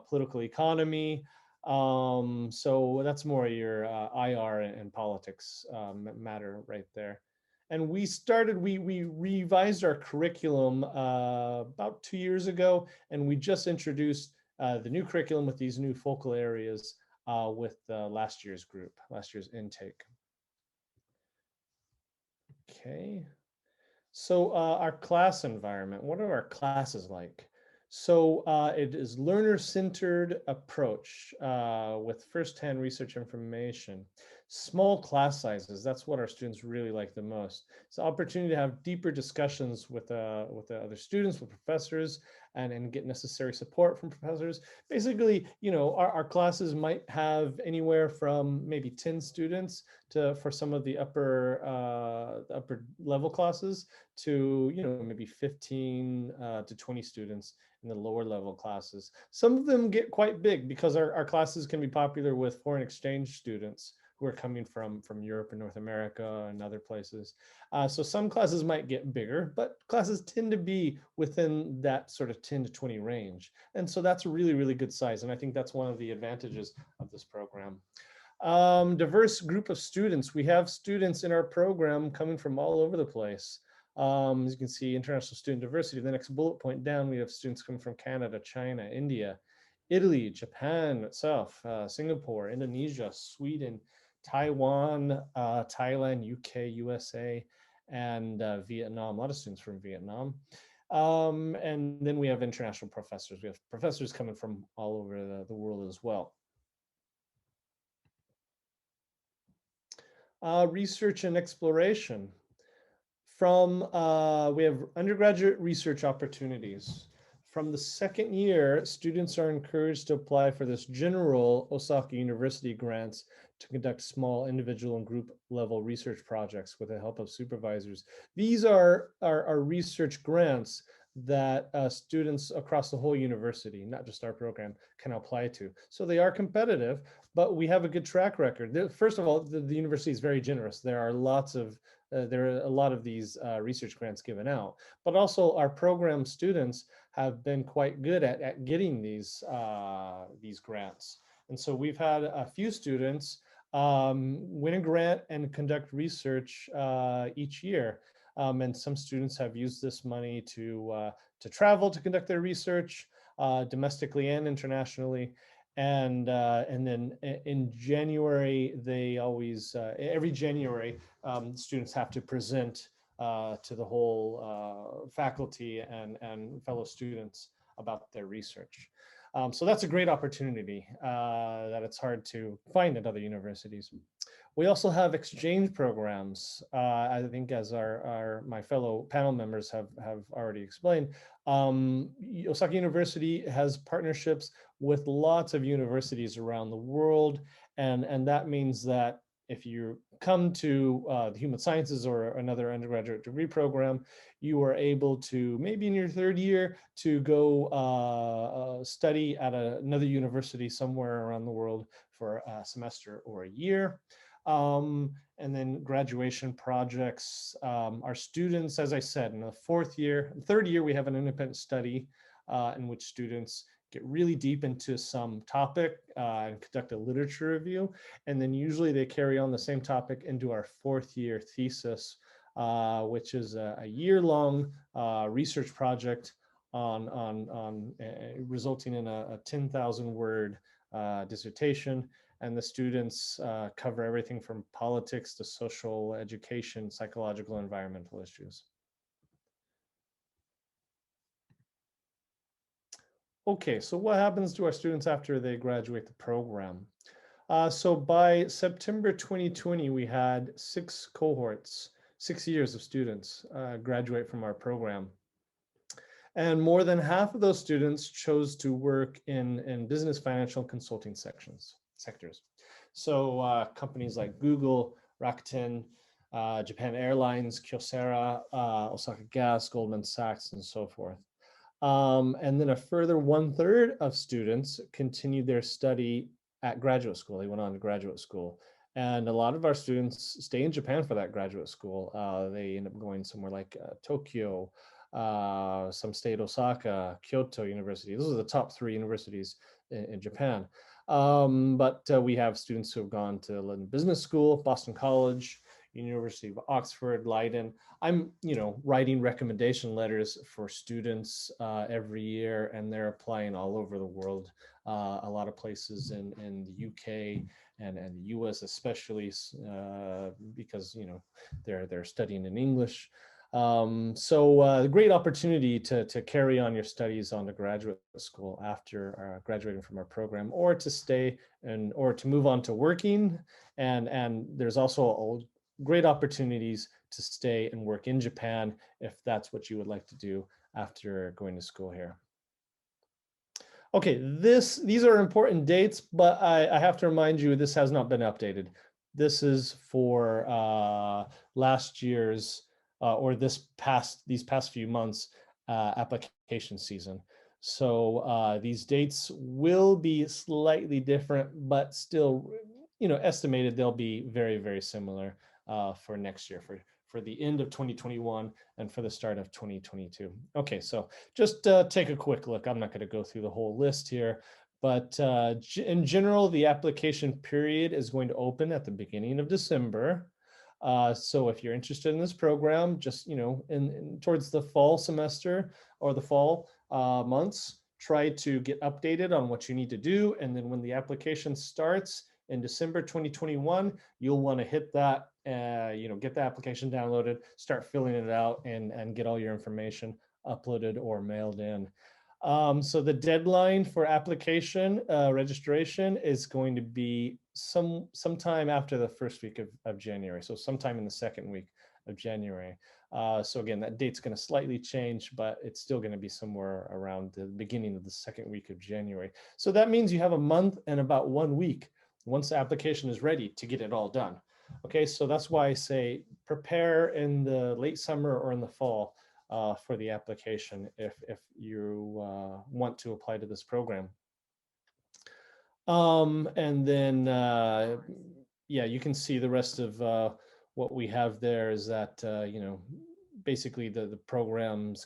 political economy. So that's more your IR and politics matter right there. And we revised our curriculum about 2 years ago, and we just introduced the new curriculum with these new focal areas with last year's group, last year's intake. Okay. So our class environment, what are our classes like? So it is learner-centered approach with firsthand research information. Small class sizes, that's what our students really like the most. It's an opportunity to have deeper discussions with the other students, with professors, and get necessary support from professors. Basically, you know, our classes might have anywhere from maybe 10 students to, for some of the upper level classes, to, you know, maybe 15 to 20 students in the lower level classes. Some of them get quite big because our classes can be popular with foreign exchange students who are coming from Europe and North America and other places. So some classes might get bigger, but classes tend to be within that sort of 10 to 20 range. And so that's a really, really good size. And I think that's one of the advantages of this program. Diverse group of students. We have students in our program coming from all over the place. As you can see, international student diversity. The next bullet point down, we have students coming from Canada, China, India, Italy, Japan itself, Singapore, Indonesia, Sweden, Taiwan, Thailand, UK, USA, and Vietnam. A lot of students from Vietnam. And then we have international professors. We have professors coming from all over the world as well. Research and exploration. We have undergraduate research opportunities. From the second year, students are encouraged to apply for this general Osaka University grants to conduct small individual and group level research projects with the help of supervisors. These are research grants that students across the whole university, not just our program, can apply to. So they are competitive, but we have a good track record. First of all, the university is very generous. There are a lot of these research grants given out, but also our program students have been quite good at getting these grants. And so we've had a few students win a grant and conduct research each year. And some students have used this money to travel to conduct their research domestically and internationally. And then in January, they always, every January, students have to present to the whole faculty and fellow students about their research. So that's a great opportunity that it's hard to find at other universities. We also have exchange programs. I think, as my fellow panel members have already explained, Osaka University has partnerships with lots of universities around the world, and that means that if you come to the human sciences or another undergraduate degree program, you are able to, maybe in your third year, to go study at another university somewhere around the world for a semester or a year. And then graduation projects. Our students, as I said, in the third year, we have an independent study in which students get really deep into some topic and conduct a literature review. And then usually they carry on the same topic into our fourth year thesis, which is a year-long research project resulting in a 10,000 word dissertation. And the students cover everything from politics to social, education, psychological, environmental issues. Okay, so what happens to our students after they graduate the program? So by September 2020, we had 6 cohorts, 6 years of students graduate from our program. And more than half of those students chose to work in business, financial, and consulting sectors. So companies like Google, Rakuten, Japan Airlines, Kyocera, Osaka Gas, Goldman Sachs, and so forth. And then a further 1/3 of students continued their study at graduate school. They went on to graduate school. And a lot of our students stay in Japan for that graduate school. They end up going somewhere like Tokyo, some stay at Osaka, Kyoto University. Those are the top 3 universities in Japan. But we have students who have gone to London Business School, Boston College, University of Oxford, Leiden. I'm, writing recommendation letters for students every year, and they're applying all over the world. A lot of places in the UK and the US, especially because they're studying in English. So great opportunity to carry on your studies on to graduate school after graduating from our program, or to stay or to move on to working. And there's also great opportunities to stay and work in Japan if that's what you would like to do after going to school here. Okay, these are important dates, but I have to remind you, this has not been updated. This is for last year's or these past few months application season. So these dates will be slightly different, but still, estimated they'll be very, very similar for next year, for the end of 2021 and for the start of 2022. Okay, so just take a quick look. I'm not going to go through the whole list here, but in general, the application period is going to open at the beginning of December. So if you're interested in this program, just, towards the fall semester or the fall months, try to get updated on what you need to do. And then when the application starts in December 2021, you'll want to hit that, get the application downloaded, start filling it out, and get all your information uploaded or mailed in. So the deadline for application registration is going to be sometime after the first week of January. So sometime in the second week of January. So again, that date's going to slightly change, but it's still going to be somewhere around the beginning of the second week of January. So that means you have a month and about 1 week once the application is ready to get it all done. Okay, so that's why I say prepare in the late summer or in the fall for the application if you want to apply to this program. And then, yeah, you can see the rest of what we have there is that, basically the program's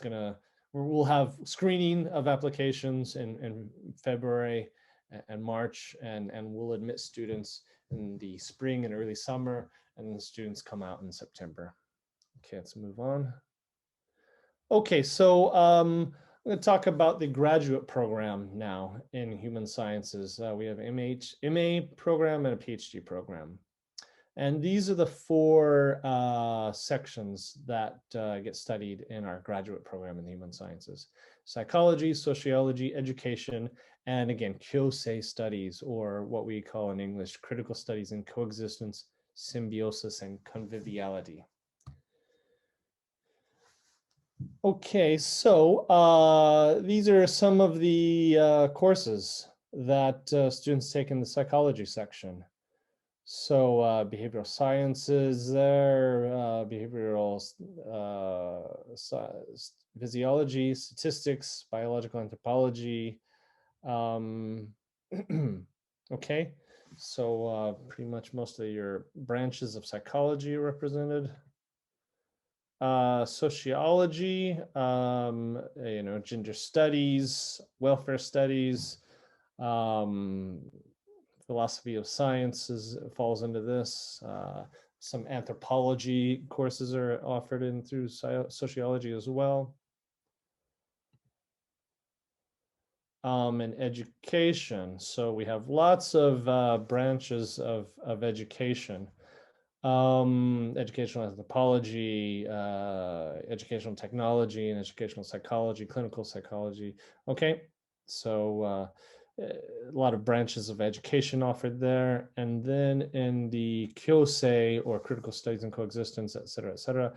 we'll have screening of applications in February and March, and we'll admit students in the spring and early summer, and the students come out in September. Okay, let's move on. Okay, so I'm going to talk about the graduate program now in human sciences. We have MA program and a PhD program. And these are the 4 sections that get studied in our graduate program in the human sciences: psychology, sociology, education, and again, Kyosei studies, or what we call in English, critical studies in coexistence, symbiosis, and conviviality. Okay, so these are some of the courses that students take in the psychology section. So behavioral sciences there, behavioral physiology, statistics, biological anthropology. Okay, so pretty much most of your branches of psychology are represented. Sociology, gender studies, welfare studies, philosophy of sciences falls into this. Some anthropology courses are offered in through sociology as well. and education. So we have lots of branches of education. Educational anthropology, educational technology, and educational psychology, clinical psychology. Okay, so a lot of branches of education offered there. And then in the Kyosei, or critical studies and coexistence, et cetera,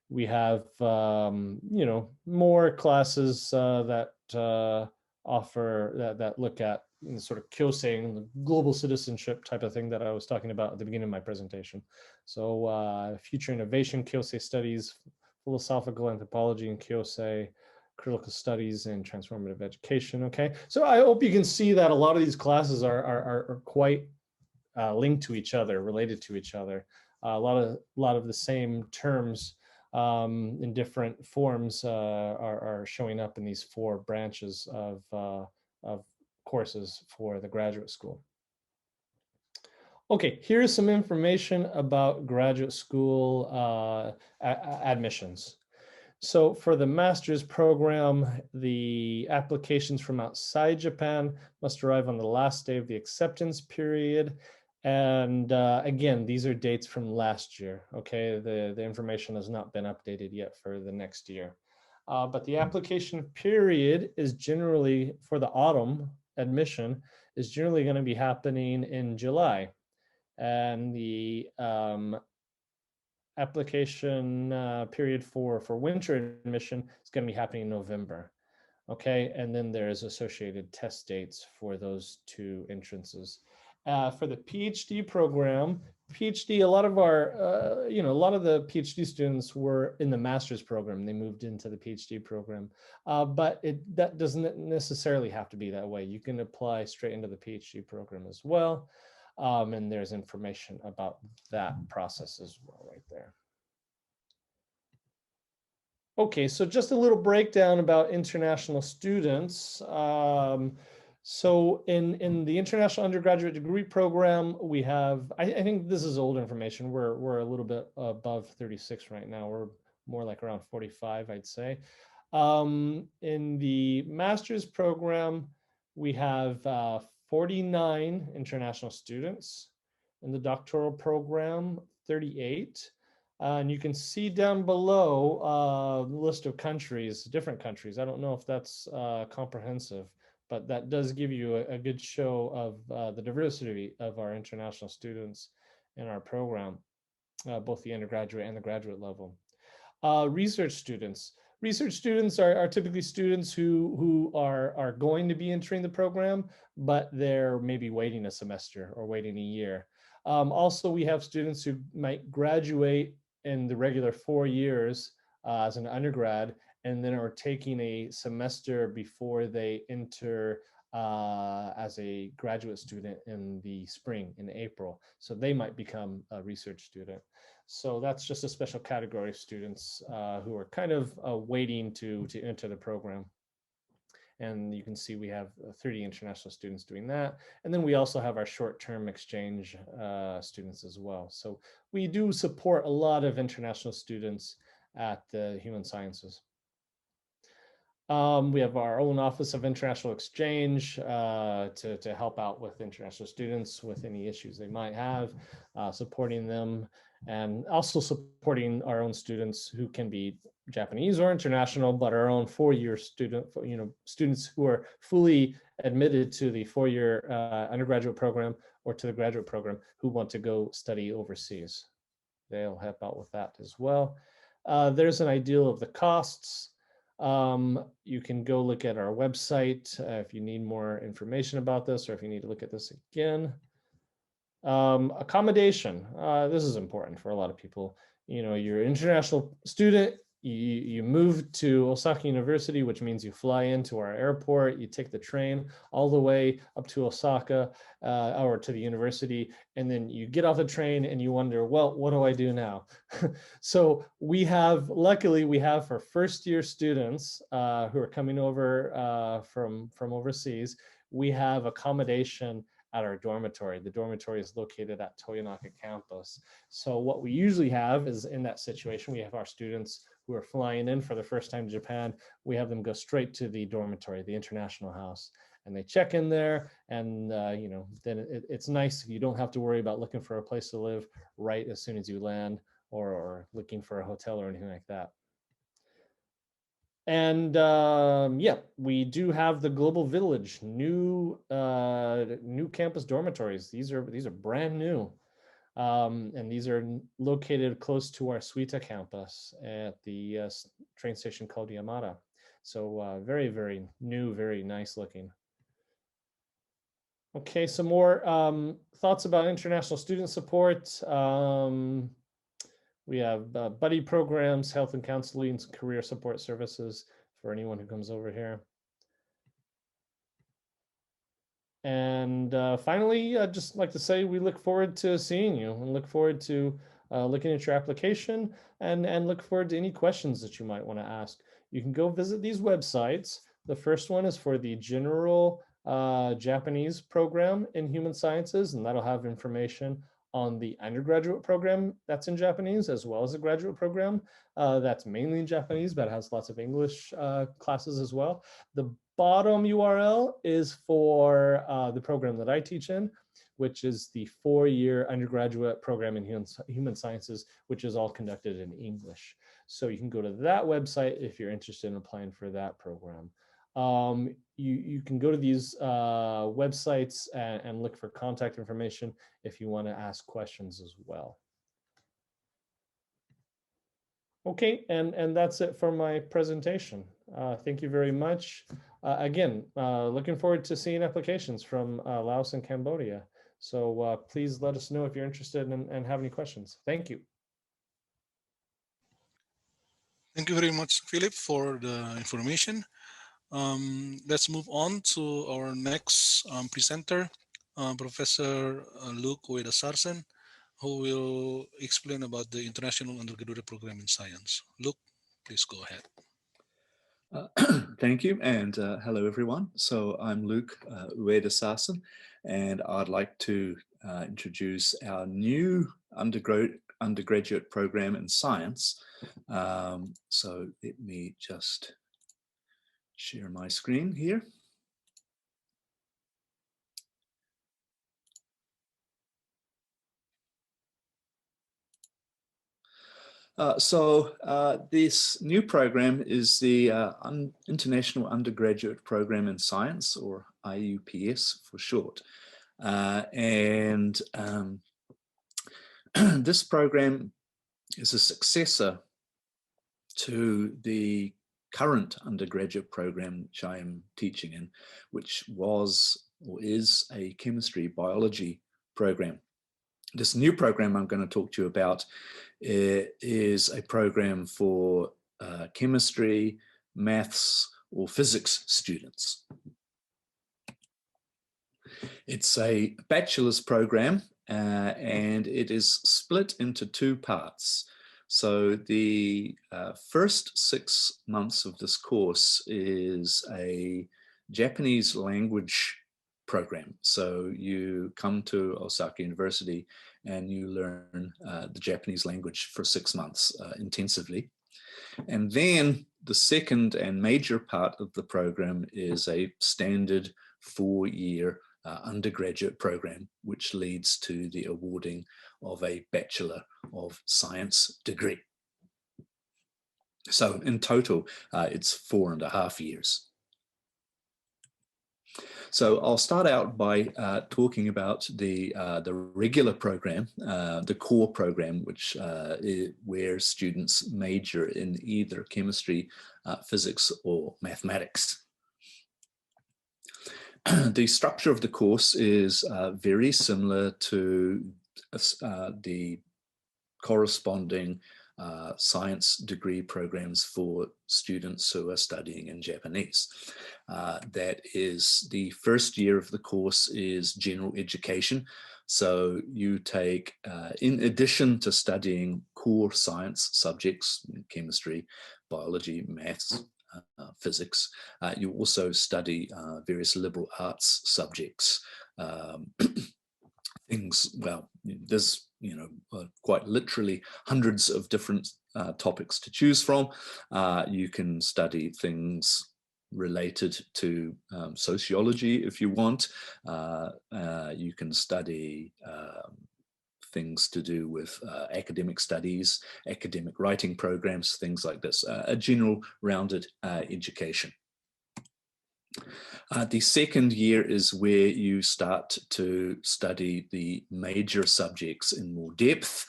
we have, you know, more classes that offer, that look at sort of Kyosei, the global citizenship type of thing that I was talking about at the beginning of my presentation. So future innovation, Kyosei studies, philosophical anthropology in Kyosei, critical studies and transformative education. Okay, so I hope you can see that a lot of these classes are quite linked to each other, related to each other. A lot of the same terms in different forms are showing up in these 4 branches of courses for the graduate school. Okay, here's some information about graduate school admissions. So for the master's program, the applications from outside Japan must arrive on the last day of the acceptance period. And again, these are dates from last year. Okay, the information has not been updated yet for the next year. But the application period is generally, for the autumn admission, is generally going to be happening in July. And the application period for winter admission is going to be happening in November. Okay, and then there's associated test dates for those 2 entrances. For the PhD program, PhD, a lot of our, you know, a lot of the PhD students were in the master's program. They moved into the PhD program, but that doesn't necessarily have to be that way. You can apply straight into the PhD program as well. And there's information about that process as well right there. Okay, so just a little breakdown about international students. So in the international undergraduate degree program, we have, I think this is old information. We're a little bit above 36 right now. We're more like around 45, I'd say. In the master's program, we have 49 international students. In the doctoral program, 38. And you can see down below the list of countries, different countries. I don't know if that's comprehensive, but that does give you a good show of the diversity of our international students in our program, both the undergraduate and the graduate level. Research students. Research students are typically students who are going to be entering the program, but they're maybe waiting a semester or waiting a year. Also, we have students who might graduate in the regular 4 years as an undergrad, and then are taking a semester before they enter as a graduate student in the spring, in April. So they might become a research student. So that's just a special category of students who are kind of waiting to enter the program. And you can see we have 30 international students doing that. And then we also have our short-term exchange students as well. So we do support a lot of international students at the Human Sciences. We have our own Office of International Exchange to help out with international students with any issues they might have, supporting them, and also supporting our own students who can be Japanese or international, but our own 4-year student, you know, students who are fully admitted to the 4-year undergraduate program or to the graduate program who want to go study overseas. They'll help out with that as well. There's an idea of the costs. You can go look at our website if you need more information about this, or if you need to look at this again. Accommodation. This is important for a lot of people. You know, you're an international student, you move to Osaka University, which means you fly into our airport, you take the train all the way up to Osaka or to the university, and then you get off the train and you wonder, well, what do I do now? So we have, luckily we have for first year students who are coming over from overseas, we have accommodation at our dormitory. The dormitory is located at Toyonaka campus. So what we usually have is, in that situation, we have our students who are flying in for the first time to Japan, we have them go straight to the dormitory, the international house, and they check in there. And then it's nice. You don't have to worry about looking for a place to live right as soon as you land, or looking for a hotel or anything like that. And yeah, we do have the Global Village, new campus dormitories. These are brand new, and these are located close to our Suita campus at the train station called Yamada. So very, very new, very nice looking. Okay, some more thoughts about international student support. We have buddy programs, health and counseling, career support services for anyone who comes over here. And finally, I'd just like to say we look forward to seeing you and look forward to looking at your application and look forward to any questions that you might want to ask. You can go visit these websites. The first one is for the general Japanese program in human sciences, and that'll have information on the undergraduate program that's in Japanese, as well as the graduate program that's mainly in Japanese, but has lots of English classes as well. The bottom URL is for the program that I teach in, which is the 4-year undergraduate program in human sciences, which is all conducted in English. So you can go to that website if you're interested in applying for that program. You can go to these websites and look for contact information if you want to ask questions as well. Okay, and that's it for my presentation. Thank you very much. Again, looking forward to seeing applications from Laos and Cambodia. So please let us know if you're interested and have any questions. Thank you. Thank you very much, Philip, for the information. Let's move on to our next presenter, Professor Luke Ueda-Sarsen, who will explain about the International Undergraduate Program in Science. Luke, please go ahead. Thank you, and hello everyone. So I'm Luke Ueda-Sarsen, and I'd like to introduce our new undergraduate program in science. So let me just share my screen here. This new program is the International Undergraduate Program in Science, or IUPS for short. This program is a successor to the current undergraduate program which I am teaching in, which was or is a chemistry biology program. This new program I'm going to talk to you about is a program for chemistry, maths, or physics students. It's a bachelor's program and it is split into 2 parts. So the first 6 months of this course is a Japanese language program. So you come to Osaka University and you learn the Japanese language for 6 months intensively. And then the second and major part of the program is a standard 4-year undergraduate program, which leads to the awarding of a Bachelor of Science degree. So in total, it's 4.5 years. So I'll start out by talking about the regular program, the core program, which where students major in either chemistry, physics, or mathematics. The structure of the course is very similar to the corresponding science degree programs for students who are studying in Japanese. That is, the first year of the course is general education. So you take, in addition to studying core science subjects, chemistry, biology, maths, physics, you also study various liberal arts subjects. Things, well, there's, quite literally hundreds of different topics to choose from. You can study things related to sociology if you want. You can study things to do with academic studies, academic writing programs, things like this, a general rounded education. The second year is where you start to study the major subjects in more depth.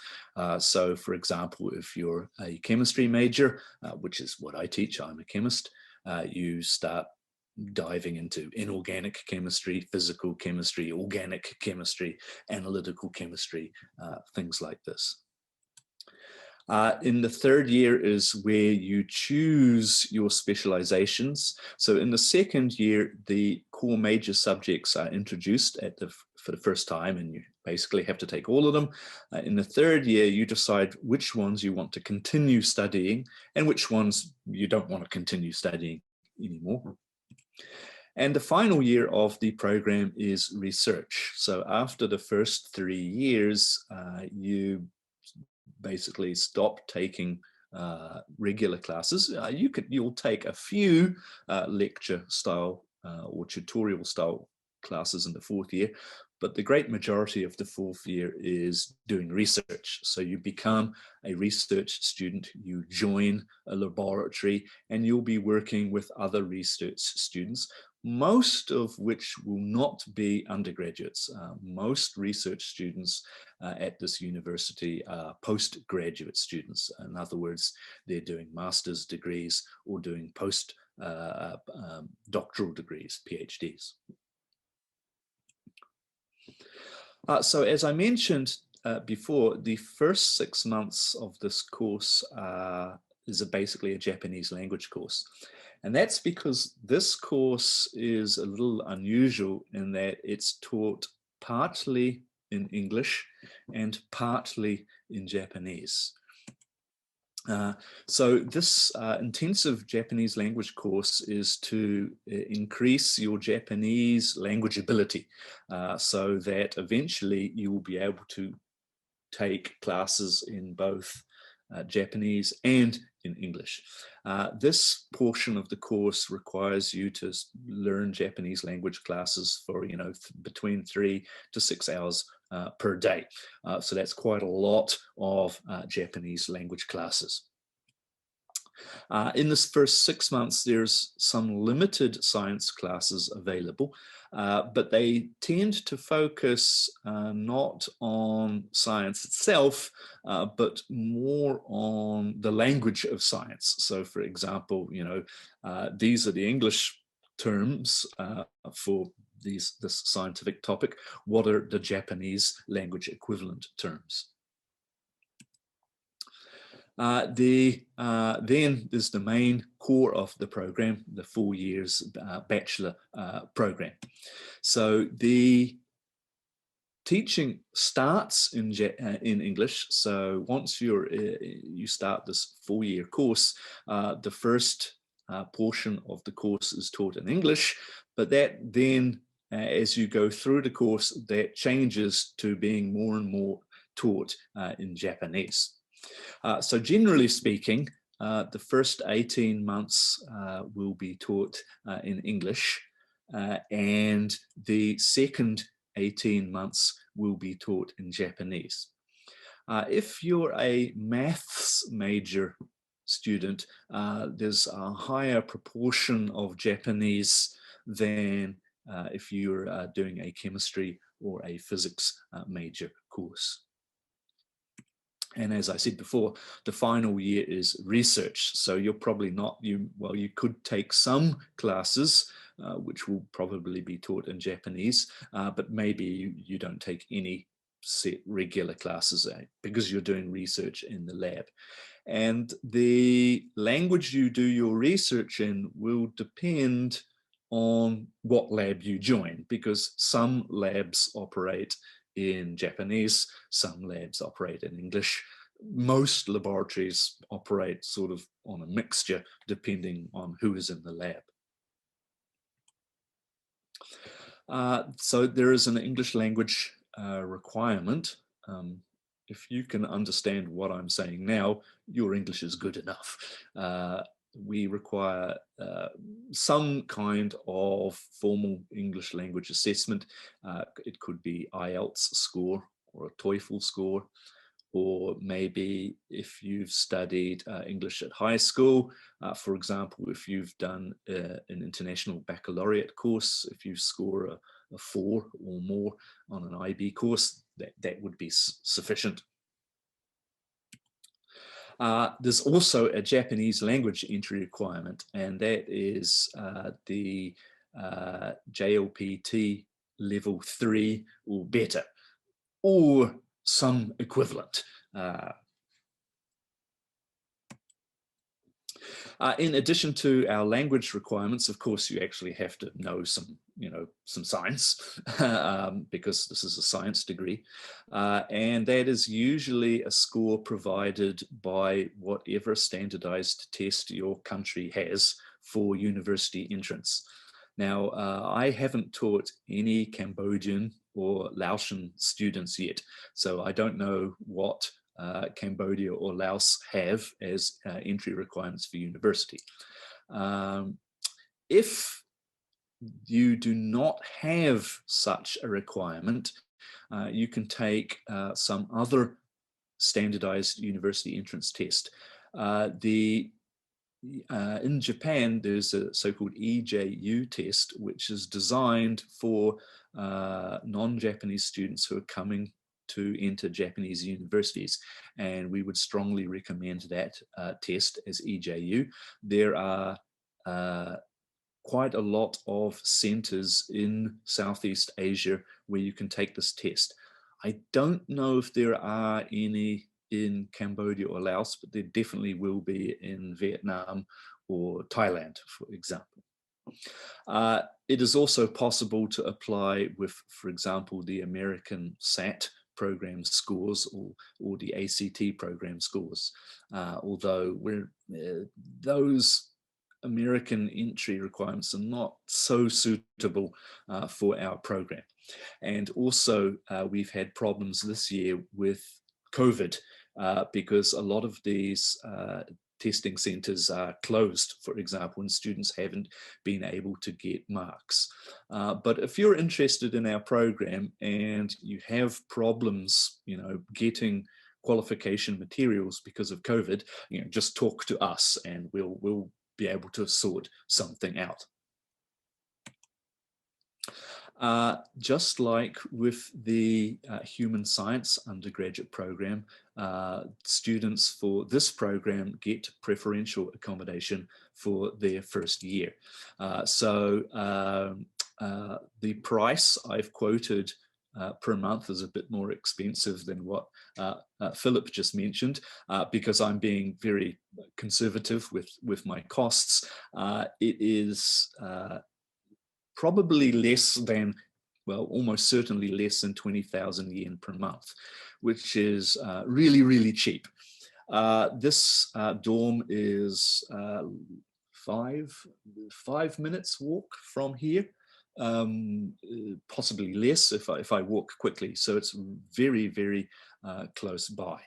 So for example, if you're a chemistry major, which is what I teach, I'm a chemist, you start diving into inorganic chemistry, physical chemistry, organic chemistry, analytical chemistry, things like this. In the third year is where you choose your specializations. So in the second year, the core major subjects are introduced for the first time, and you basically have to take all of them. In the third year, you decide which ones you want to continue studying and which ones you don't want to continue studying anymore. And the final year of the program is research. So after the first 3 years, you basically stop taking regular classes. You'll take a few lecture style or tutorial style classes in the fourth year, but the great majority of the fourth year is doing research. So you become a research student, you join a laboratory, and you'll be working with other research students, most of which will not be undergraduates. Most research students at this university are postgraduate students. In other words, they're doing master's degrees or doing doctoral degrees, PhDs. So as I mentioned before, the first 6 months of this course is basically a Japanese language course. And that's because this course is a little unusual in that it's taught partly in English and partly in Japanese. So this intensive Japanese language course is to increase your Japanese language ability so that eventually you will be able to take classes in both Japanese and in English. This portion of the course requires you to learn Japanese language classes for, between 3 to 6 hours per day. So that's quite a lot of Japanese language classes. In this first 6 months, there's some limited science classes available, but they tend to focus not on science itself, but more on the language of science. So for example, these are the English terms for this scientific topic. What are the Japanese language equivalent terms? Then there's the main core of the program, the 4 years bachelor program. So the teaching starts in English. So once you start this 4-year course, the first portion of the course is taught in English, but that then as you go through the course, that changes to being more and more taught in Japanese. So generally speaking, the first 18 months will be taught in English, and the second 18 months will be taught in Japanese. If you're a maths major student, there's a higher proportion of Japanese than if you're doing a chemistry or a physics major course. And as I said before, the final year is research. So you're probably not, you could take some classes, which will probably be taught in Japanese, but maybe you don't take any set regular classes because you're doing research in the lab. And the language you do your research in will depend on what lab you join, because some labs operate in Japanese, some labs operate in English. Most laboratories operate sort of on a mixture depending on who is in the lab. So there is an English language requirement if you can understand what I'm saying now, your English is good enough. We require some kind of formal English language assessment. It could be IELTS score or a TOEFL score, or maybe if you've studied English at high school, for example, if you've done an international baccalaureate course, if you score a 4 or more on an IB course, that would be sufficient. There's also a Japanese language entry requirement, and that is the JLPT level 3 or better, or some equivalent. In addition to our language requirements, of course, you actually have to know some science because this is a science degree. And that is usually a score provided by whatever standardized test your country has for university entrance. Now, I haven't taught any Cambodian or Laotian students yet, so I don't know what Cambodia or Laos have as entry requirements for university. If you do not have such a requirement, you can take some other standardized university entrance test. In Japan, there's a so-called EJU test, which is designed for non-Japanese students who are coming to enter Japanese universities, and we would strongly recommend that test as EJU. There are quite a lot of centers in Southeast Asia where you can take this test. I don't know if there are any in Cambodia or Laos, but there definitely will be in Vietnam or Thailand, for example. It is also possible to apply with, for example, the American SAT program scores or the ACT program scores, although those American entry requirements are not so suitable for our program. And also we've had problems this year with COVID because a lot of these testing centers are closed, for example, and students haven't been able to get marks. But if you're interested in our program and you have problems, getting qualification materials because of COVID, just talk to us and we'll be able to sort something out. Just like with the human science undergraduate program, students for this program get preferential accommodation for their first year. So the price I've quoted per month is a bit more expensive than what Philip just mentioned, because I'm being very conservative with my costs. It is probably less than, well, almost certainly less than 20,000 yen per month, which is really, really cheap. This dorm is 5 minutes walk from here, possibly less if I walk quickly. So it's very, very close by.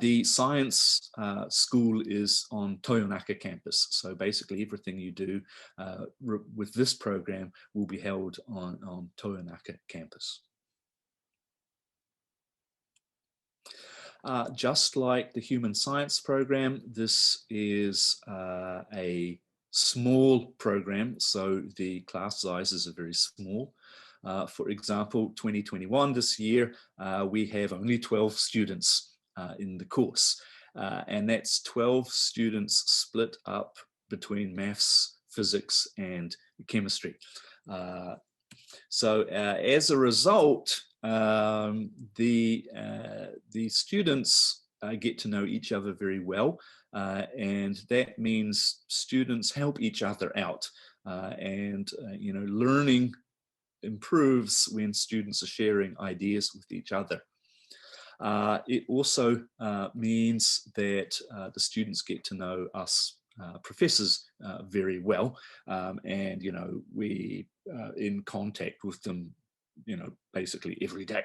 The science school is on Toyonaka campus. So basically everything you do with this program will be held on Toyonaka campus. Just like the human science program, this is a small program, so the class sizes are very small. For example, 2021, this year, we have only 12 students in the course, and that's 12 students split up between maths, physics, and chemistry. So as a result, the students get to know each other very well, and that means students help each other out, and learning improves when students are sharing ideas with each other. It also means that the students get to know us professors very well, and we are in contact with them basically every day.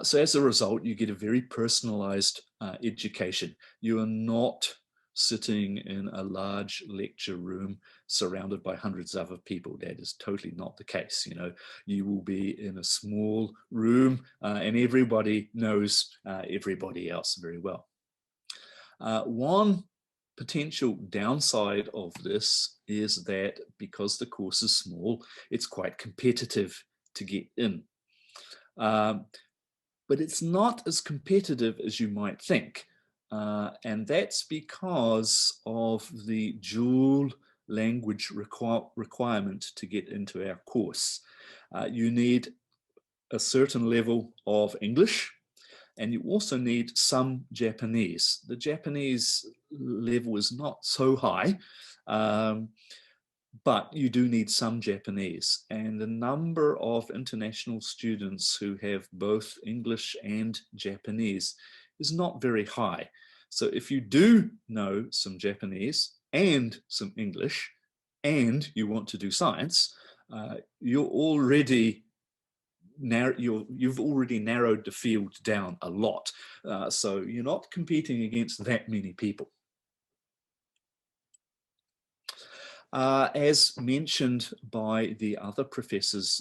So as a result, you get a very personalized education. You are not sitting in a large lecture room surrounded by hundreds of other people. That is totally not the case. You know, you will be in a small room and everybody knows everybody else very well. One potential downside of this is that because the course is small, it's quite competitive to get in. But it's not as competitive as you might think. And that's because of the dual language requirement to get into our course. You need a certain level of English, and you also need some Japanese. The Japanese level is not so high, but you do need some Japanese. And the number of international students who have both English and Japanese is not very high. So if you do know some Japanese and some English, and you want to do science, you've already narrowed the field down a lot. So you're not competing against that many people. As mentioned by the other professors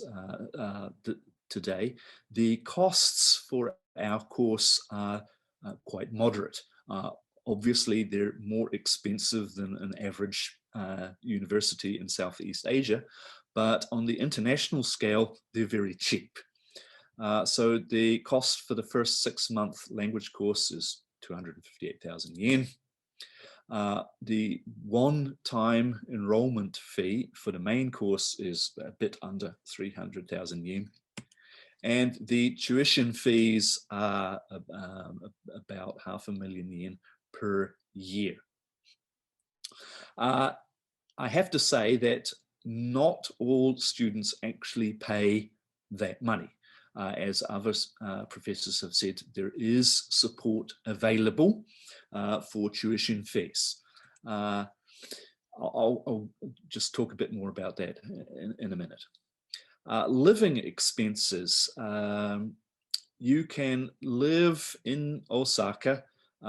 today, the costs for our course are quite moderate. Obviously, they're more expensive than an average university in Southeast Asia, but on the international scale, they're very cheap. So the cost for the first 6-month language course is 258,000 yen. The one-time enrollment fee for the main course is a bit under 300,000 yen. And the tuition fees are about 500,000 yen per year. I have to say that not all students actually pay that money. As other professors have said, there is support available for tuition fees. I'll just talk a bit more about that in a minute. Living expenses. You can live in Osaka,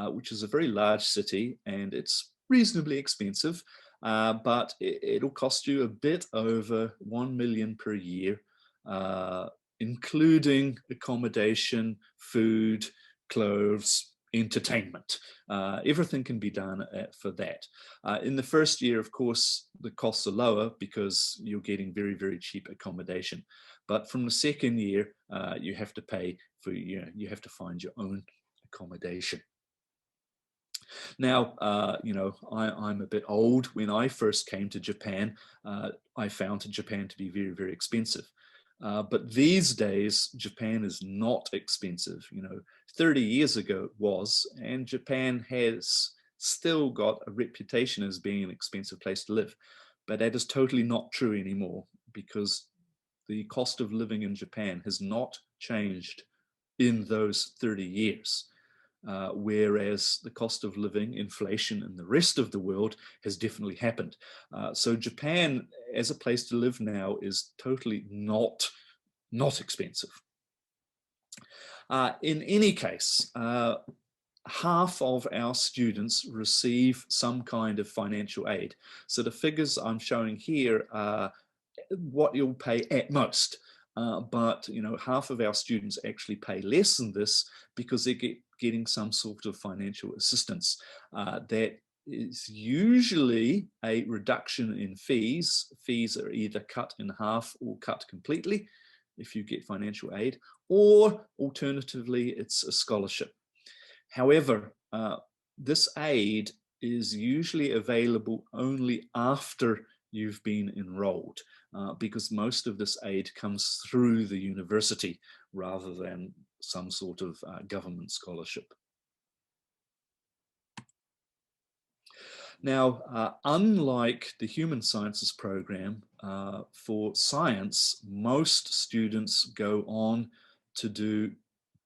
which is a very large city, and it's reasonably expensive, but it'll cost you a bit over 1 million per year, including accommodation, food, clothes, entertainment. Everything can be done for that. In the first year, of course, the costs are lower because you're getting very, very cheap accommodation. But from the second year, you have to pay for, you have to find your own accommodation. Now, I'm a bit old. When I first came to Japan, I found Japan to be very, very expensive. But these days, Japan is not expensive. 30 years ago it was, and Japan has still got a reputation as being an expensive place to live. But that is totally not true anymore, because the cost of living in Japan has not changed in those 30 years. Whereas the cost of living, inflation in the rest of the world has definitely happened. So Japan as a place to live now is totally not expensive. In any case, half of our students receive some kind of financial aid. So the figures I'm showing here are what you'll pay at most. But half of our students actually pay less than this because they're getting some sort of financial assistance. That is usually a reduction in fees. Fees are either cut in half or cut completely if you get financial aid, or alternatively, it's a scholarship. However, this aid is usually available only after you've been enrolled, because most of this aid comes through the university rather than some sort of government scholarship. Now, unlike the human sciences program, for science, most students go on to do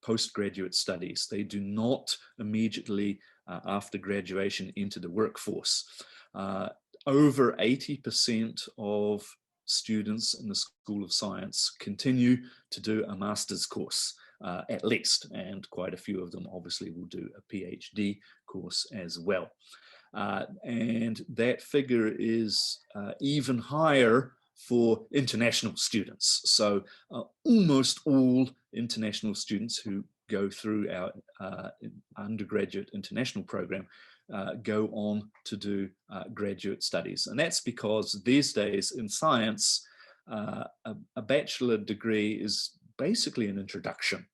postgraduate studies. They do not immediately after graduation into the workforce. Over 80% of students in the School of Science continue to do a master's course. at least, and quite a few of them obviously will do a PhD course as well. And that figure is even higher for international students. So almost all international students who go through our undergraduate international program go on to do graduate studies. And that's because these days in science, a bachelor degree is basically an introduction.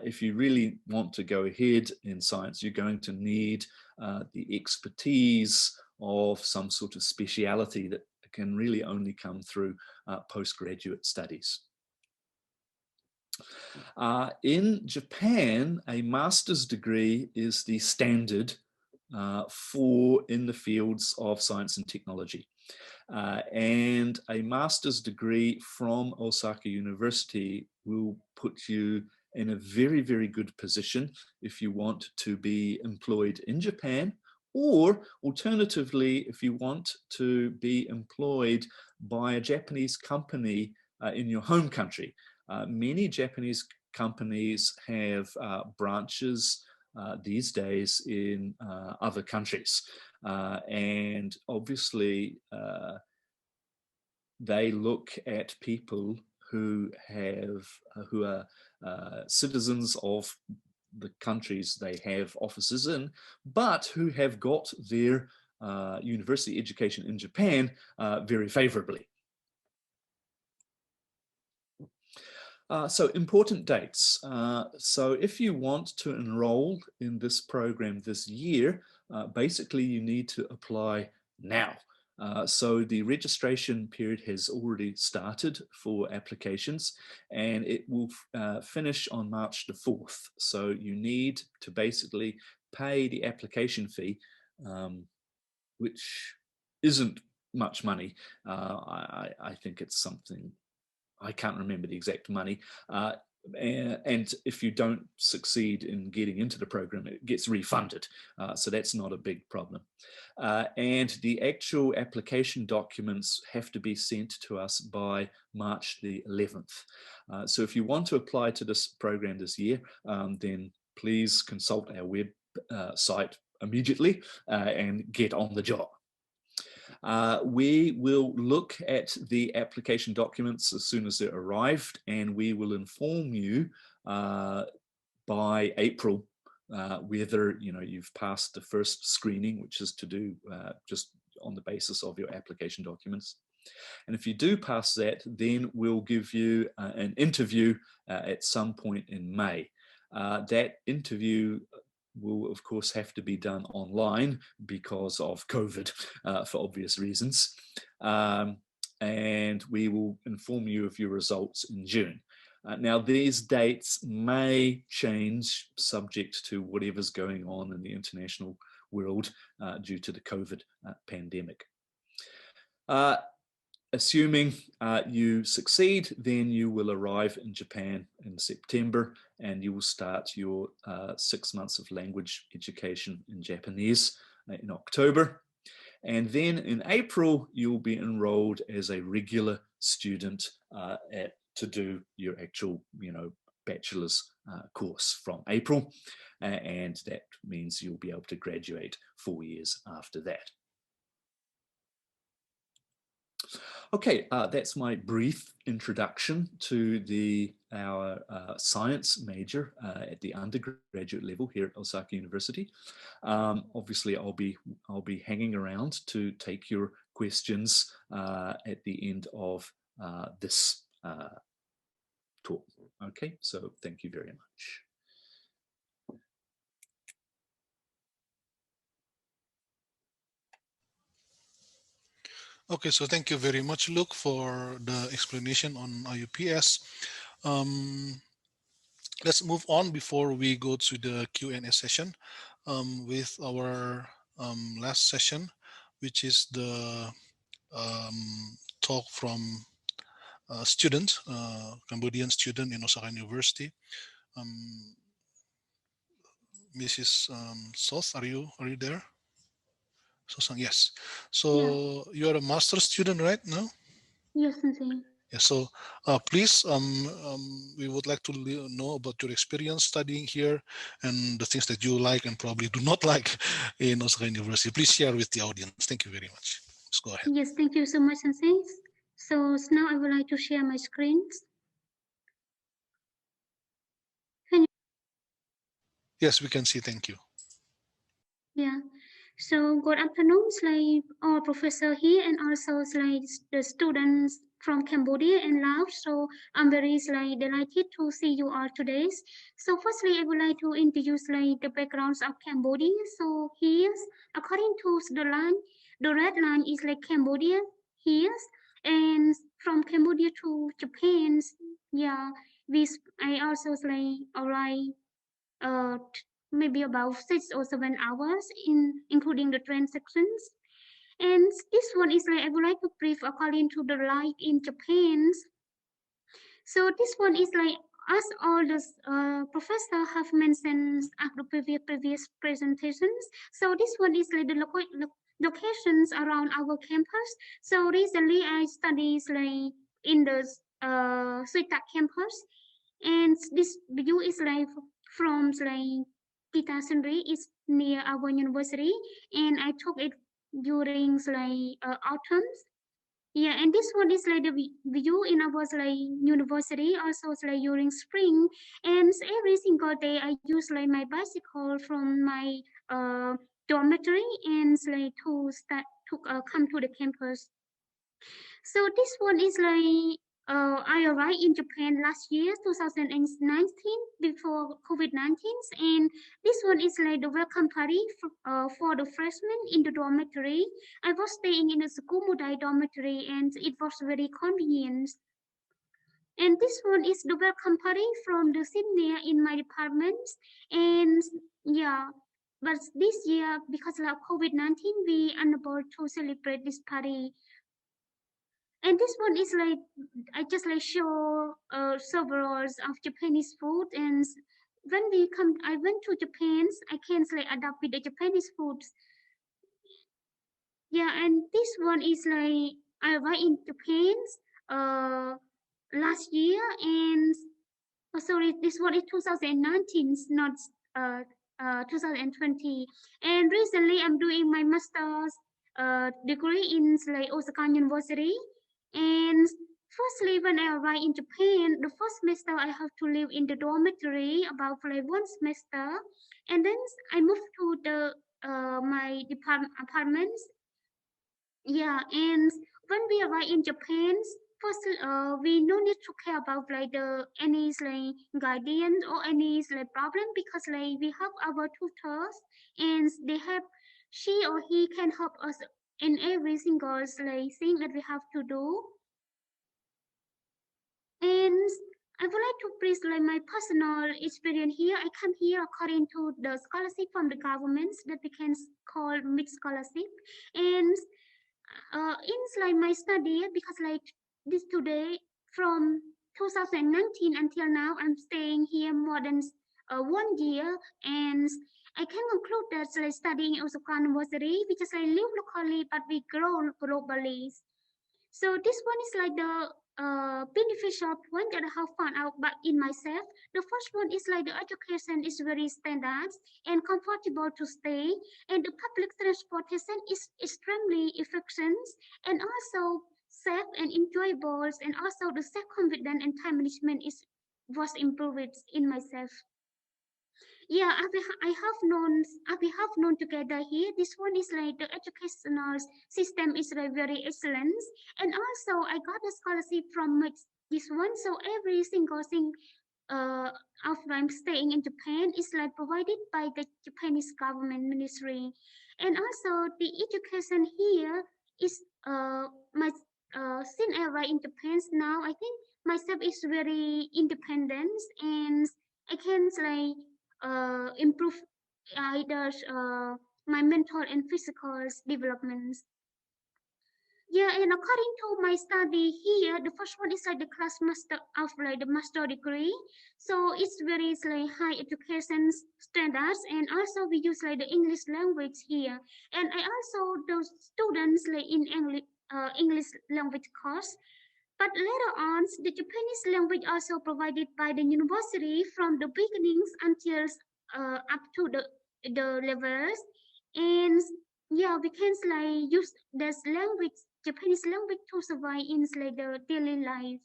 If you really want to go ahead in science, you're going to need the expertise of some sort of speciality that can really only come through postgraduate studies. In Japan, a master's degree is the standard in the fields of science and technology. And a master's degree from Osaka University will put you in a very, very good position if you want to be employed in Japan, or alternatively, if you want to be employed by a Japanese company in your home country. Many Japanese companies have branches these days in other countries. And obviously, they look at people who are citizens of the countries they have offices in, but who have got their university education in Japan very favorably. So important dates. So if you want to enroll in this program this year, basically you need to apply now. So the registration period has already started for applications, and it will finish on March the 4th. So you need to basically pay the application fee, which isn't much money. I think it's something, I can't remember the exact money. And if you don't succeed in getting into the program, it gets refunded. So that's not a big problem. And the actual application documents have to be sent to us by March the 11th. So if you want to apply to this program this year, then please consult our website immediately and get on the job. We will look at the application documents as soon as they're arrived, and we will inform you by April whether you've passed the first screening, which is to do just on the basis of your application documents. And if you do pass that, then we'll give you an interview at some point in May. That interview will of course have to be done online because of COVID for obvious reasons. And we will inform you of your results in June. Now these dates may change subject to whatever's going on in the international world due to the COVID pandemic. Assuming you succeed, then you will arrive in Japan in September, and you will start your 6 months of language education in Japanese in October. And then in April, you'll be enrolled as a regular student to do your actual, bachelor's course from April. And that means you'll be able to graduate 4 years after that. Okay, that's my brief introduction to our science major at the undergraduate level here at Osaka University. Obviously, I'll be hanging around to take your questions at the end of this talk. Okay, so thank you very much. Okay, so thank you very much, Luke, for the explanation on IUPS. Let's move on before we go to the Q&A session with our last session, which is the talk from a student, Cambodian student in Osaka University. Mrs. Soth, are you there? Sosang, yes. So Yeah. you're a master's student right now? Yes, Sensei. Yeah, so please, we would like to know about your experience studying here and the things that you like and probably do not like in Osaka University. Please share with the audience. Thank you very much. Let's go ahead. Yes, thank you so much, Sensei. So now I would like to share my screens. Yes, we can see. Thank you. Yeah. So good afternoon, like all professor here and also like the students from Cambodia and Laos. So I'm very like delighted to see you all today. So firstly, I would like to introduce like the backgrounds of Cambodia. So here, according to the line, the red line is like Cambodia here, and from Cambodia to Japan. Yeah, I also like arrive maybe about 6 or 7 hours including the train sections. And this one is like I would like to brief according to the life in Japan. So this one is like as all the professor have mentioned at the previous presentations. So this one is like the locations around our campus. So recently I studied like in the Swedish Campus, and this view is like from like Kitasundri is near our university, and I took it during like autumn. Yeah, and this one is like the view in our like university, also like during spring, and every single day I use like my bicycle from my dormitory and like to start to come to the campus. So this one is like I arrived in Japan last year, 2019, before COVID-19, and this one is like the welcome party for the freshmen in the dormitory. I was staying in a Sukumudai dormitory, and it was very convenient. And this one is the welcome party from the senior in my department, and yeah. But this year, because of COVID-19, we unable to celebrate this party. And this one is like I just like show several of Japanese food, and when I went to Japan, I can like adapt with the Japanese foods. Yeah, and this one is like I went in Japan last year, and oh, sorry, this one is 2019, not 2020. And recently, I'm doing my master's degree in like Osaka University. And firstly, when I arrived in Japan, the first semester I have to live in the dormitory about like 1 semester, and then I moved to the my apartments. Yeah, and when we arrive in Japan, first we no need to care about like the any like guidance or any like problem, because like we have our tutors, and they have she or he can help us in every single like thing that we have to do. And I would like to praise like my personal experience here. I come here according to the scholarship from the government that we can call mid scholarship, and in like my study, because like this today from 2019 until now I'm staying here more than 1 year, and I can conclude that like studying at Osaka University, because I live locally but we grow globally. So this one is like the beneficial point that I have found out but in myself. The first one is like the education is very standard and comfortable to stay, and the public transportation is extremely efficient and also safe and enjoyable, and also the self-confidence and time management was improved in myself. Yeah, we have known together here. This one is like the educational system is like very excellent, and also I got a scholarship from this one. So every single thing after I'm staying in Japan is like provided by the Japanese government ministry, and also the education here is my since I arrived in Japan now, I think myself is very independent, and I can like improve either my mental and physical developments. Yeah, and according to my study here, the first one is like the class master of like the master degree. So it's very like high education standards, and also we use like the English language here. And I also those students like in English language course. But later on, the Japanese language also provided by the university from the beginnings until up to the levels. And yeah, we can like use this language, Japanese language, to survive in like the daily life.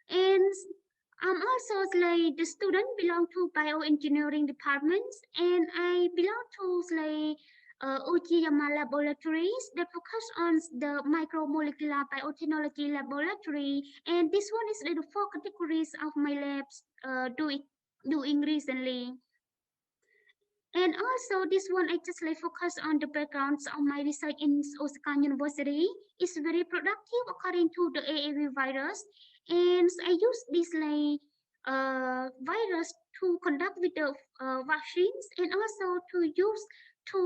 And also like the student belong to bioengineering departments, and I belong to like Uchiyama Laboratories that focus on the micromolecular biotechnology laboratory, and this one is like the 4 categories of my labs doing recently. And also this one I just like focus on the backgrounds of my research in Osaka University. It's very productive according to the AAV virus. And I use this like virus to conduct with the vaccines, and also to use to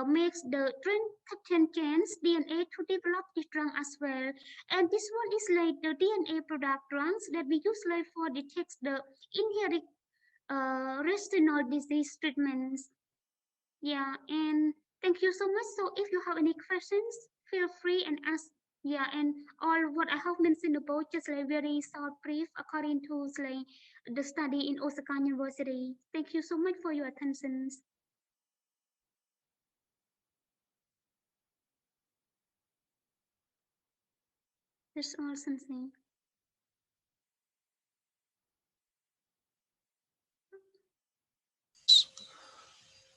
make the contains DNA to develop this drug as well. And this one is like the DNA product drugs that we use like for detect the inherent retinal disease treatments. Yeah, and thank you so much. So if you have any questions, feel free and ask. Yeah, and all what I have mentioned about just like very short brief according to like the study in Osaka University. Thank you so much for your attention. That's all something.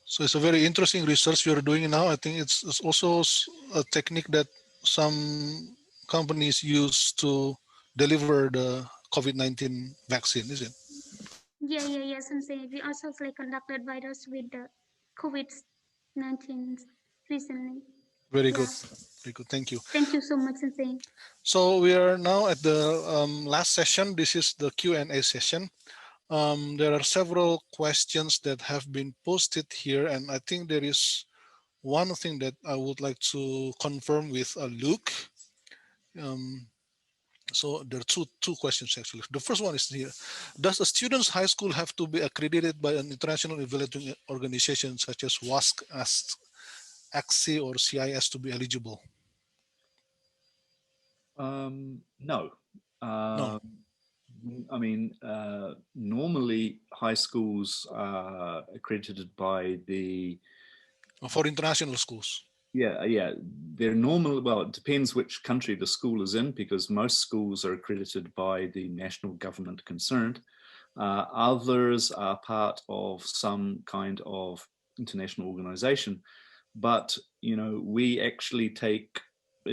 So it's a very interesting research you're doing now. I think it's also a technique that some companies use to deliver the COVID-19 vaccine, is it? Yeah, Sensei. We also like conducted virus with the COVID-19 recently. Very Yeah. good. Very good. Thank you. Thank you so much, Sensei. So we are now at the last session. This is the Q&A session. There are several questions that have been posted here, and I think there is one thing that I would like to confirm with Luke. So there are two questions actually. The first one is here: does a student's high school have to be accredited by an international evaluating organization such as WASC, AXI, or CIS to be eligible? No. No. I mean, normally high schools are accredited by the... For international schools. Yeah. They're normal. Well, it depends which country the school is in, because most schools are accredited by the national government concerned. Others are part of some kind of international organization. But, you know, we actually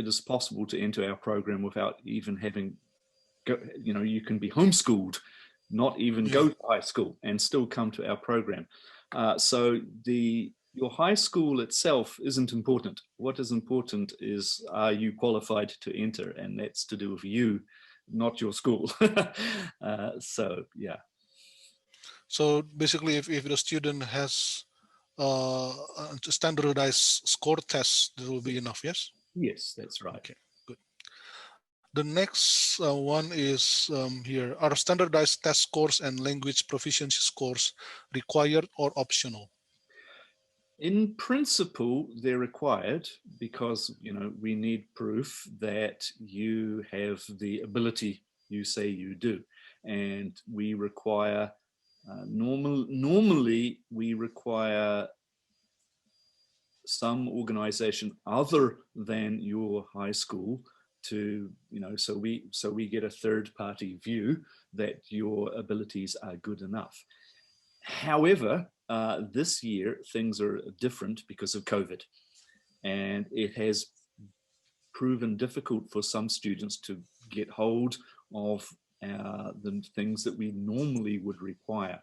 it is possible to enter our program without even having, you know, you can be homeschooled, not even go to high school and still come to our program. So your high school itself isn't important. What is important is, are you qualified to enter? And that's to do with you, not your school. So, yeah. So basically, if the student has a standardized score test, that will be enough, yes? Yes, that's right. Okay, good. The next one is here. Are standardized test scores and language proficiency scores required or optional? In principle, they're required because, you know, we need proof that you have the ability you say you do. And we require, normally we require some organization other than your high school to, you know, so we get a third party view that your abilities are good enough. However, this year things are different because of COVID, and it has proven difficult for some students to get hold of the things that we normally would require.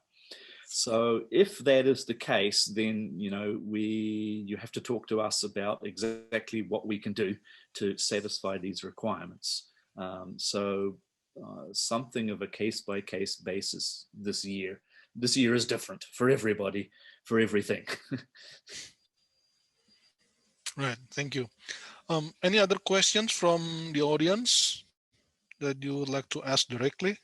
So if that is the case, then, you know, you have to talk to us about exactly what we can do to satisfy these requirements. Something of a case-by-case basis this year. This year is different for everybody, for everything. Right, thank you. Any other questions from the audience that you would like to ask directly?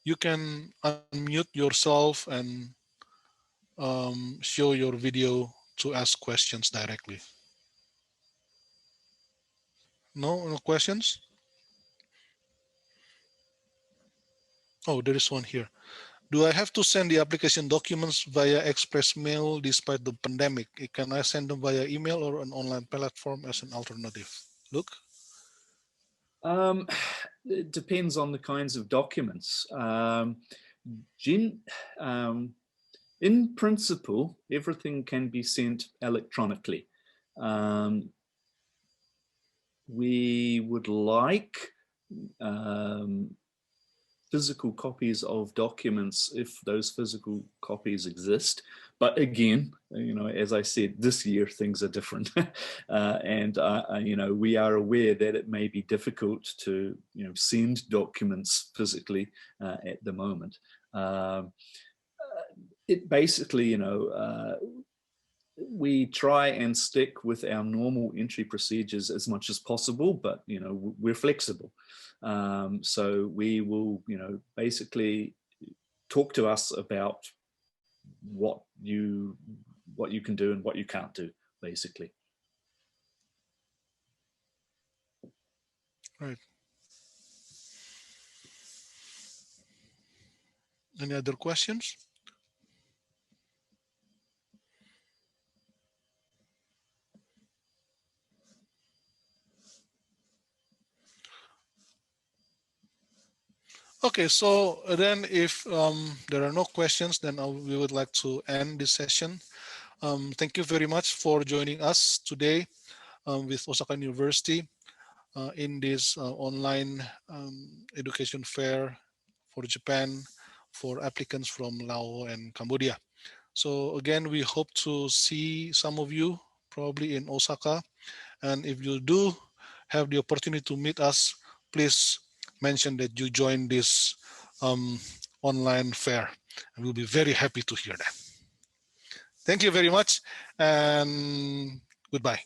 You can unmute yourself and show your video to ask questions directly. No questions? Oh, there is one here. Do I have to send the application documents via express mail despite the pandemic? Can I send them via email or an online platform as an alternative? Look. It depends on the kinds of documents. In principle, everything can be sent electronically. We would like physical copies of documents if those physical copies exist. But again, as I said, this year things are different. And we are aware that it may be difficult to send documents physically at the moment. It basically, we try and stick with our normal entry procedures as much as possible, but we're flexible. So we will, basically talk to us about what you can do and what you can't do, basically. Right. Any other questions? Okay, so then if there are no questions, then we would like to end this session. Thank you very much for joining us today with Osaka University in this online education fair for Japan for applicants from Laos and Cambodia. So again, we hope to see some of you probably in Osaka. And if you do have the opportunity to meet us, please mention that you joined this online fair. And we'll be very happy to hear that. Thank you very much and goodbye.